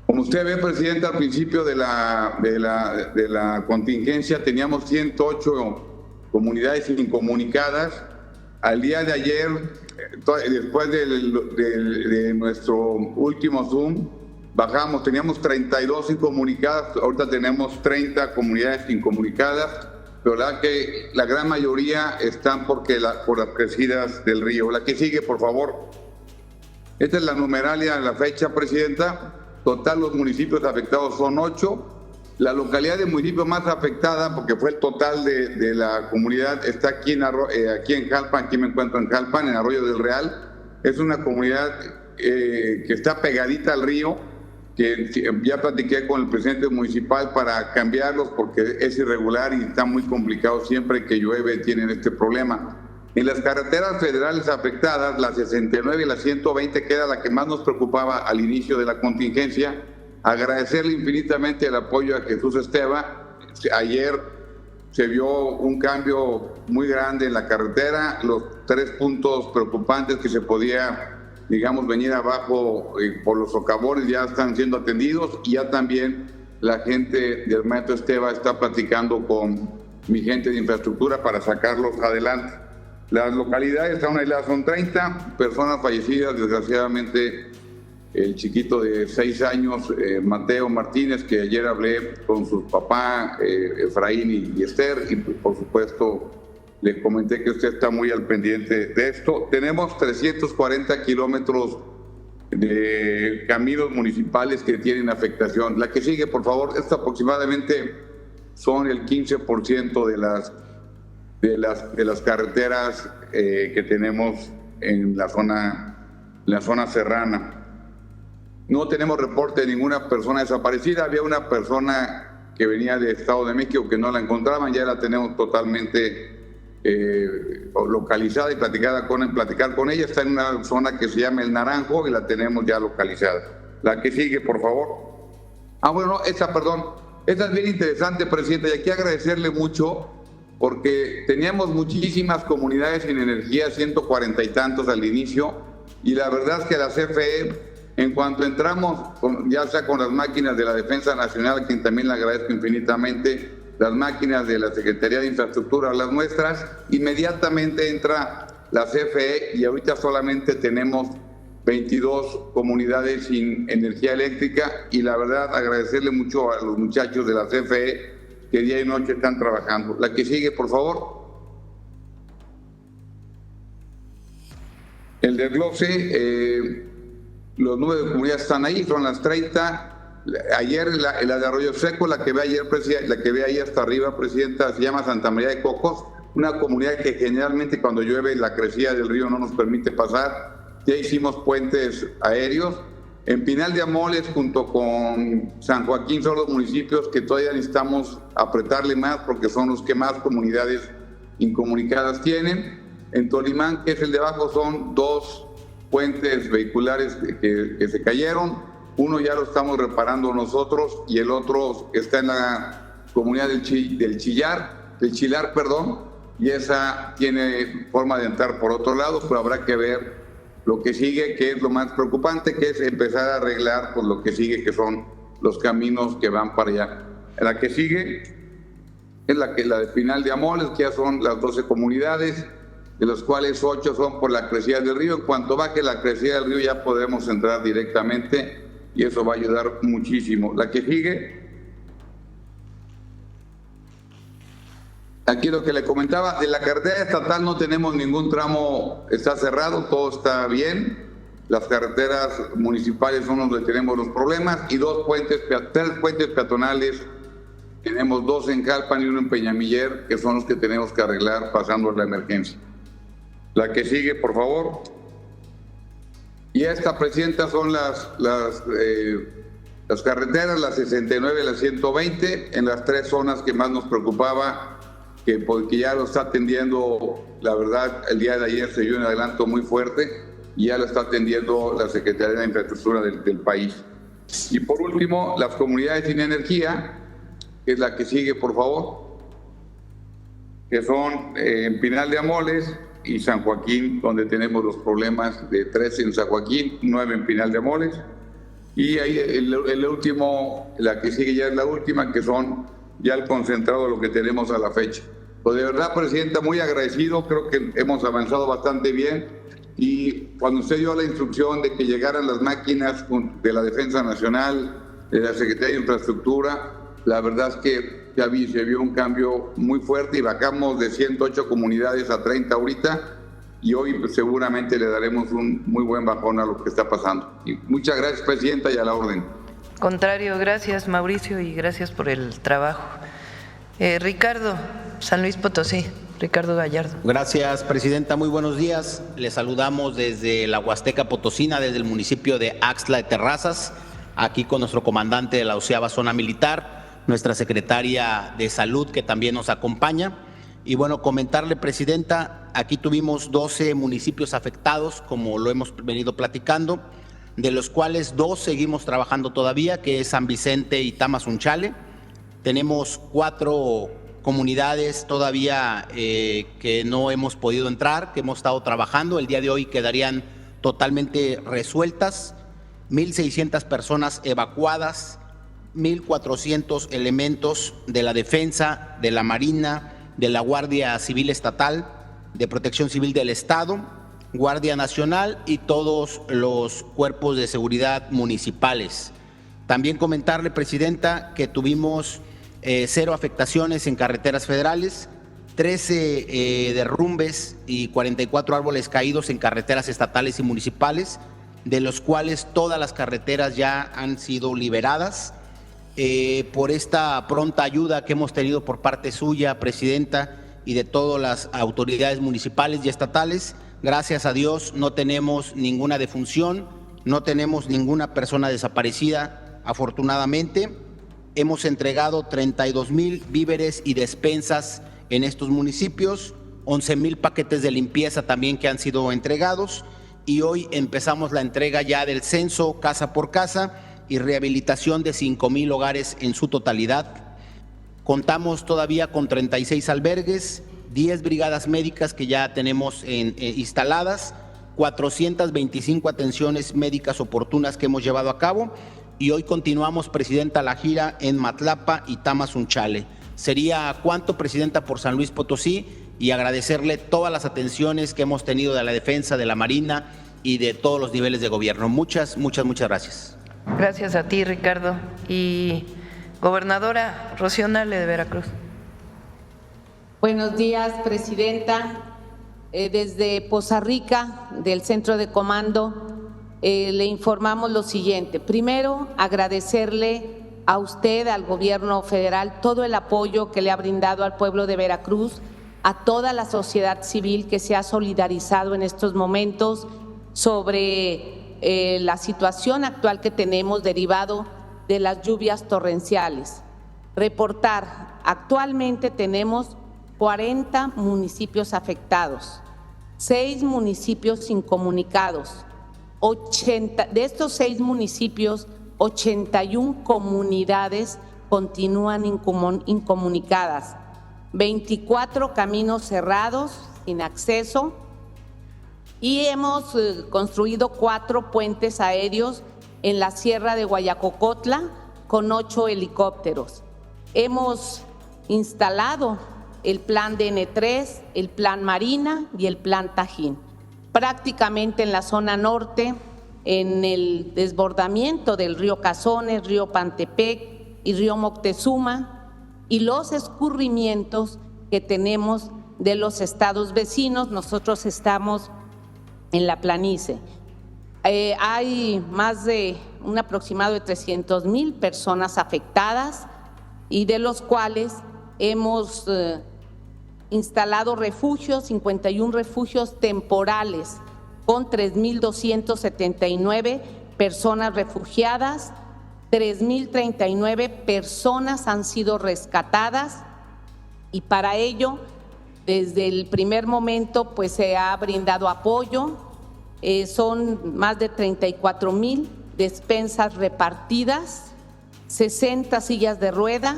Como usted ve, Presidenta, al principio de la contingencia teníamos 108 comunidades incomunicadas. Al día de ayer, después de nuestro último Zoom, bajamos, teníamos 32 incomunicadas, ahorita tenemos 30 comunidades incomunicadas, pero la gran mayoría están por las crecidas del río. La que sigue, por favor. Esta es la numeralia de la fecha, Presidenta. Total, los municipios afectados son 8. La localidad de municipio más afectada, porque fue el total de la comunidad, está aquí en Jalpan. Aquí me encuentro en Jalpan, en Arroyo del Real. Es una comunidad que está pegadita al río, que ya platiqué con el presidente municipal para cambiarlos porque es irregular y está muy complicado. Siempre que llueve tienen este problema. En las carreteras federales afectadas, la 69 y la 120, que era la que más nos preocupaba al inicio de la contingencia, agradecerle infinitamente el apoyo a Jesús Esteva. Ayer se vio un cambio muy grande en la carretera, los 3 puntos preocupantes que se podía, digamos, venir abajo por los socavones ya están siendo atendidos, y ya también la gente del Metro Esteva está platicando con mi gente de infraestructura para sacarlos adelante. Las localidades aún aisladas son 30 personas fallecidas, desgraciadamente el chiquito de 6 años, Mateo Martínez, que ayer hablé con sus papás, Efraín y Esther, y por supuesto le comenté que usted está muy al pendiente de esto. Tenemos 340 kilómetros de caminos municipales que tienen afectación. La que sigue, por favor. Esto aproximadamente son el 15% de las carreteras que tenemos en la zona serrana. No tenemos reporte de ninguna persona desaparecida. Había una persona que venía de Estado de México que no la encontraban, ya la tenemos totalmente localizada y platicar con ella. Está en una zona que se llama El Naranjo y la tenemos ya localizada. La que sigue, por favor. Esta es bien interesante, Presidente, y aquí agradecerle mucho porque teníamos muchísimas comunidades sin energía, 140 y tantos al inicio, y la verdad es que la CFE, en cuanto entramos, ya sea con las máquinas de la Defensa Nacional, a quien también le agradezco infinitamente, las máquinas de la Secretaría de Infraestructura, las nuestras, inmediatamente entra la CFE y ahorita solamente tenemos 22 comunidades sin energía eléctrica, y la verdad agradecerle mucho a los muchachos de la CFE que día y noche están trabajando. La que sigue, por favor. El desglose, los 9 comunidades están ahí, son las 30. Ayer la de Arroyo Seco, la que ve ahí hasta arriba, Presidenta, se llama Santa María de Cocos, una comunidad que generalmente cuando llueve la crecida del río no nos permite pasar. Ya hicimos puentes aéreos. En Pinal de Amoles, junto con San Joaquín, son los municipios que todavía necesitamos apretarle más porque son los que más comunidades incomunicadas tienen. En Tolimán, que es el de abajo, son 2 puentes vehiculares que se cayeron. Uno ya lo estamos reparando nosotros y el otro está en la comunidad del Chilar, y esa tiene forma de entrar por otro lado, pero habrá que ver lo que sigue, que es lo más preocupante, que es empezar a arreglar pues, lo que sigue, que son los caminos que van para allá. La que sigue es la de Pinal de Amoles, que ya son las 12 comunidades, de los cuales 8 son por la crecida del río. En cuanto baje la crecida del río ya podemos entrar directamente y eso va a ayudar muchísimo. La que sigue, aquí lo que le comentaba, de la carretera estatal no tenemos ningún tramo, está cerrado, todo está bien. Las carreteras municipales son donde tenemos los problemas y 3 puentes peatonales, tenemos 2 en Calpan y 1 en Peñamiller, que son los que tenemos que arreglar pasando la emergencia. La que sigue, por favor. Y esta, Presidenta, son las carreteras, la 69 y la 120, en las 3 zonas que más nos preocupaba, porque ya lo está atendiendo, la verdad, el día de ayer se dio un adelanto muy fuerte y ya lo está atendiendo la Secretaría de Infraestructura del país. Y por último, las comunidades sin energía, que es la que sigue, por favor, que son en Pinal de Amoles y San Joaquín, donde tenemos los problemas de 13 en San Joaquín, 9 en Pinal de Amoles. Y ahí el último, la que sigue ya es la última, que son ya el concentrado de lo que tenemos a la fecha. Pues de verdad, Presidenta, muy agradecido, creo que hemos avanzado bastante bien y cuando usted dio la instrucción de que llegaran las máquinas de la Defensa Nacional, de la Secretaría de Infraestructura, la verdad es que ya se vio un cambio muy fuerte y bajamos de 108 comunidades a 30 ahorita y hoy pues, seguramente le daremos un muy buen bajón a lo que está pasando. Y muchas gracias, Presidenta, y a la orden. Contrario, gracias Mauricio y gracias por el trabajo. Ricardo, San Luis Potosí, Ricardo Gallardo. Gracias, Presidenta, muy buenos días. Les saludamos desde la Huasteca Potosina, desde el municipio de Axtla de Terrazas, aquí con nuestro comandante de la 11ª Zona Militar, nuestra secretaria de Salud que también nos acompaña. Y bueno, comentarle, Presidenta, aquí tuvimos 12 municipios afectados, como lo hemos venido platicando, de los cuales 2 seguimos trabajando todavía, que es San Vicente y Tamazunchale. Tenemos 4 comunidades todavía que no hemos podido entrar, que hemos estado trabajando. El día de hoy quedarían totalmente resueltas, 1,600 personas evacuadas, 1,400 elementos de la Defensa, de la Marina, de la Guardia Civil Estatal, de Protección Civil del Estado, Guardia Nacional y todos los cuerpos de seguridad municipales. También comentarle, Presidenta, que tuvimos 0 afectaciones en carreteras federales, 13 derrumbes y 44 árboles caídos en carreteras estatales y municipales, de los cuales todas las carreteras ya han sido liberadas. Por esta pronta ayuda que hemos tenido por parte suya, Presidenta, y de todas las autoridades municipales y estatales, gracias a Dios no tenemos ninguna defunción, no tenemos ninguna persona desaparecida, afortunadamente. Hemos entregado 32,000 víveres y despensas en estos municipios, 11,000 paquetes de limpieza también que han sido entregados y hoy empezamos la entrega ya del censo casa por casa y rehabilitación de 5,000 hogares en su totalidad. Contamos todavía con 36 albergues, 10 brigadas médicas que ya tenemos instaladas, 425 atenciones médicas oportunas que hemos llevado a cabo y hoy continuamos, Presidenta, la gira en Matlapa y Tamazunchale. Sería cuánto, Presidenta, por San Luis Potosí y agradecerle todas las atenciones que hemos tenido de la Defensa, de la Marina y de todos los niveles de gobierno. Muchas gracias. Gracias a ti, Ricardo. Y gobernadora Rocío Nale de Veracruz. Buenos días, Presidenta. Desde Poza Rica, del Centro de Comando, le informamos lo siguiente. Primero, agradecerle a usted, al gobierno federal, todo el apoyo que le ha brindado al pueblo de Veracruz, a toda la sociedad civil que se ha solidarizado en estos momentos sobre la situación actual que tenemos derivado de las lluvias torrenciales. Reportar, actualmente tenemos 40 municipios afectados, 6 municipios incomunicados, de estos 6 municipios, 81 comunidades continúan incomunicadas, 24 caminos cerrados sin acceso y hemos construido 4 puentes aéreos en la Sierra de Guayacocotla con 8 helicópteros. Hemos instalado el plan DN3, el plan Marina y el plan Tajín. Prácticamente en la zona norte, en el desbordamiento del río Cazones, río Pantepec y río Moctezuma y los escurrimientos que tenemos de los estados vecinos, nosotros estamos en la planicie. Hay más de un aproximado de 300,000 personas afectadas y de los cuales hemos instalado refugios, 51 refugios temporales con 3,279 personas refugiadas, 3,039 personas han sido rescatadas y para ello desde el primer momento pues se ha brindado apoyo, son más de 34,000 despensas repartidas, 60 sillas de rueda,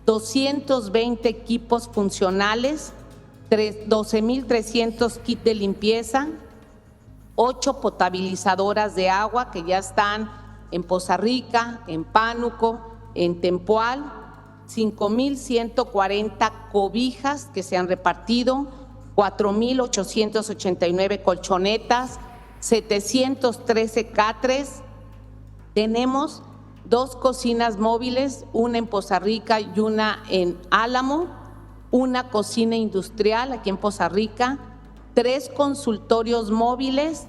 220 equipos funcionales, 12,300 kits de limpieza, 8 potabilizadoras de agua que ya están en Poza Rica, en Pánuco, en Tempoal, 5,140 cobijas que se han repartido, 4,889 colchonetas, 713 catres. Tenemos 2 cocinas móviles, una en Poza Rica y una en Álamo, una cocina industrial aquí en Poza Rica, 3 consultorios móviles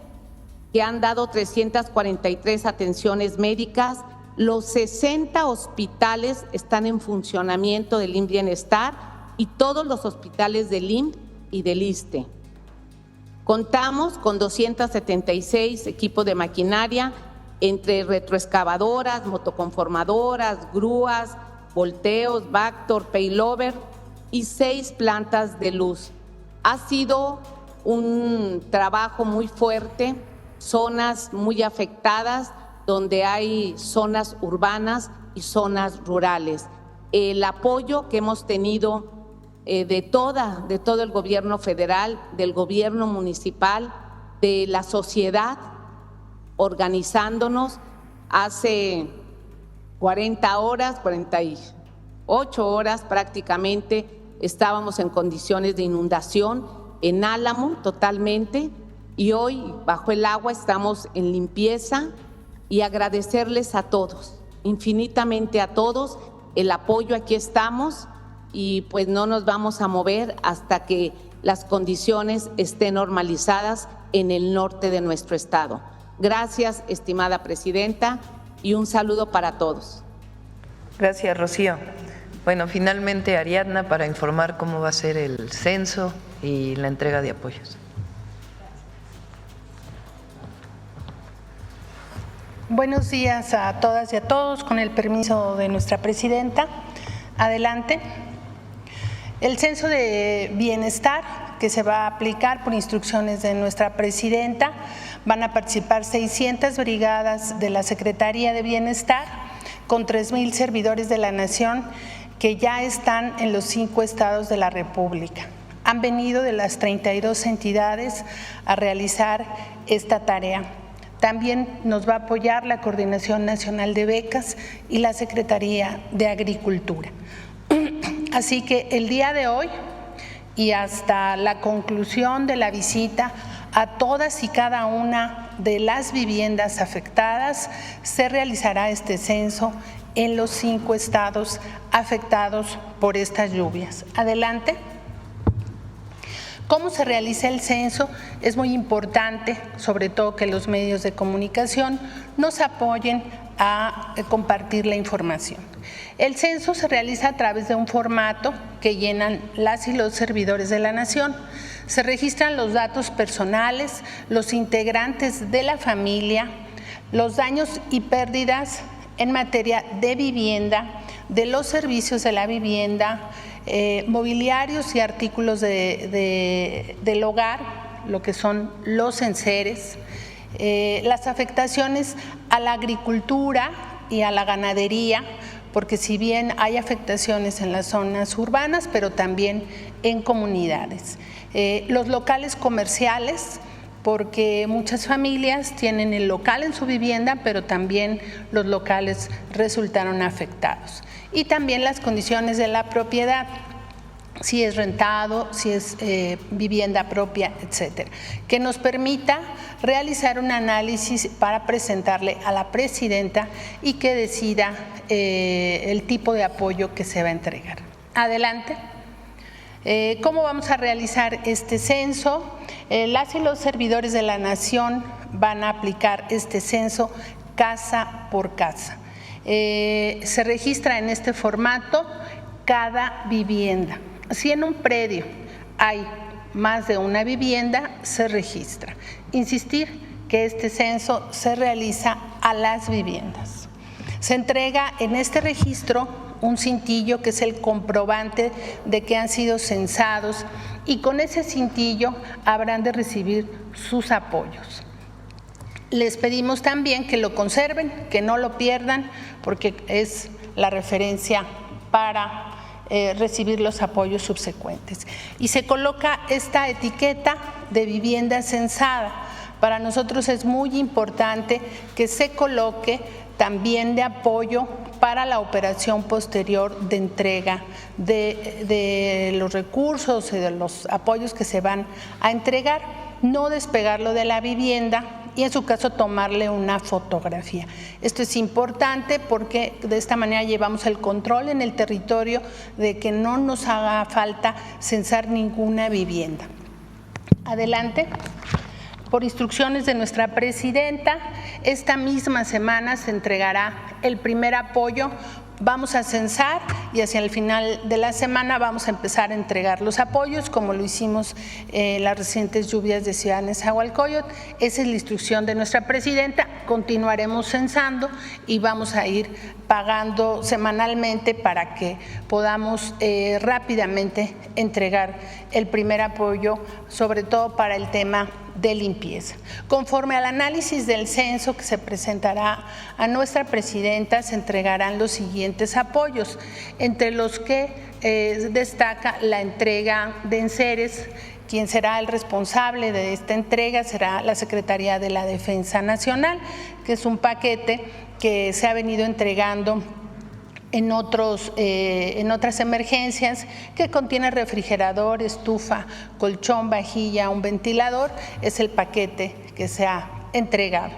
que han dado 343 atenciones médicas, los 60 hospitales están en funcionamiento del IMSS Bienestar y todos los hospitales del IMSS y del ISSSTE. Contamos con 276 equipos de maquinaria, entre retroexcavadoras, motoconformadoras, grúas, volteos, Vactor, Payloader y 6 plantas de luz. Ha sido un trabajo muy fuerte, zonas muy afectadas, donde hay zonas urbanas y zonas rurales. El apoyo que hemos tenido de todo el gobierno federal, del gobierno municipal, de la sociedad, organizándonos hace 40 horas, 48 horas prácticamente, estábamos en condiciones de inundación en Álamo totalmente y hoy bajo el agua estamos en limpieza y agradecerles a todos, infinitamente a todos, el apoyo, aquí estamos y pues no nos vamos a mover hasta que las condiciones estén normalizadas en el norte de nuestro estado. Gracias, estimada presidenta, y un saludo para todos. Gracias, Rocío. Bueno, finalmente Ariadna para informar cómo va a ser el censo y la entrega de apoyos. Buenos días a todas y a todos, con el permiso de nuestra presidenta. Adelante. El censo de bienestar que se va a aplicar por instrucciones de nuestra presidenta, van a participar 600 brigadas de la Secretaría de Bienestar con 3,000 servidores de la Nación que ya están en los 5 estados de la República. Han venido de las 32 entidades a realizar esta tarea. También nos va a apoyar la Coordinación Nacional de Becas y la Secretaría de Agricultura. Así que el día de hoy y hasta la conclusión de la visita a todas y cada una de las viviendas afectadas, se realizará este censo en los 5 estados afectados por estas lluvias. Adelante. ¿Cómo se realiza el censo? Es muy importante, sobre todo que los medios de comunicación nos apoyen a compartir la información. El censo se realiza a través de un formato que llenan las y los servidores de la Nación. Se registran los datos personales, los integrantes de la familia, los daños y pérdidas en materia de vivienda, de los servicios de la vivienda, mobiliarios y artículos del hogar, lo que son los enseres, las afectaciones a la agricultura y a la ganadería, porque si bien hay afectaciones en las zonas urbanas, pero también en comunidades. Los locales comerciales, porque muchas familias tienen el local en su vivienda, pero también los locales resultaron afectados. Y también las condiciones de la propiedad, si es rentado, si es vivienda propia, etcétera, que nos permita realizar un análisis para presentarle a la presidenta y que decida el tipo de apoyo que se va a entregar. Adelante. ¿Cómo vamos a realizar este censo? Las y los servidores de la Nación van a aplicar este censo casa por casa. Se registra en este formato cada vivienda. Si en un predio hay más de una vivienda, se registra. Insistir que este censo se realiza a las viviendas. Se entrega en este registro un cintillo que es el comprobante de que han sido censados y con ese cintillo habrán de recibir sus apoyos. Les pedimos también que lo conserven, que no lo pierdan, porque es la referencia para recibir los apoyos subsecuentes. Y se coloca esta etiqueta de vivienda censada. Para nosotros es muy importante que se coloque también de apoyo para la operación posterior de entrega de los recursos y de los apoyos que se van a entregar, no despegarlo de la vivienda y en su caso tomarle una fotografía. Esto es importante porque de esta manera llevamos el control en el territorio de que no nos haga falta censar ninguna vivienda. Adelante. Por instrucciones de nuestra presidenta, esta misma semana se entregará el primer apoyo. Vamos a censar y hacia el final de la semana vamos a empezar a entregar los apoyos, como lo hicimos las recientes lluvias de Ciudad Nezahualcóyotl. Esa es la instrucción de nuestra presidenta. Continuaremos censando y vamos a ir pagando semanalmente para que podamos rápidamente entregar el primer apoyo, sobre todo para el tema de limpieza. Conforme al análisis del censo que se presentará a nuestra presidenta, se entregarán los siguientes apoyos, entre los que destaca la entrega de enseres. Quien será el responsable de esta entrega será la Secretaría de la Defensa Nacional, que es un paquete que se ha venido entregando en otras emergencias, que contiene refrigerador, estufa, colchón, vajilla, un ventilador. Es el paquete que se ha entregado.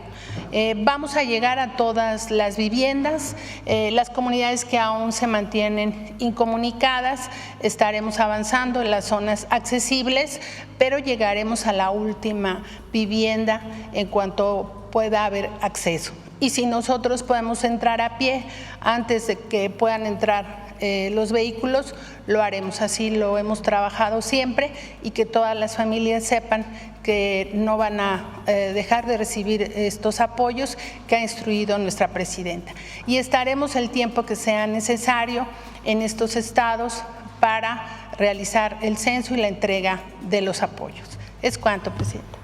Vamos a llegar a todas las viviendas, las comunidades que aún se mantienen incomunicadas, estaremos avanzando en las zonas accesibles, pero llegaremos a la última vivienda en cuanto pueda haber acceso. Y si nosotros podemos entrar a pie antes de que puedan entrar los vehículos, lo haremos. Así lo hemos trabajado siempre y que todas las familias sepan que no van a dejar de recibir estos apoyos que ha instruido nuestra presidenta. Y estaremos el tiempo que sea necesario en estos estados para realizar el censo y la entrega de los apoyos. Es cuanto, presidenta.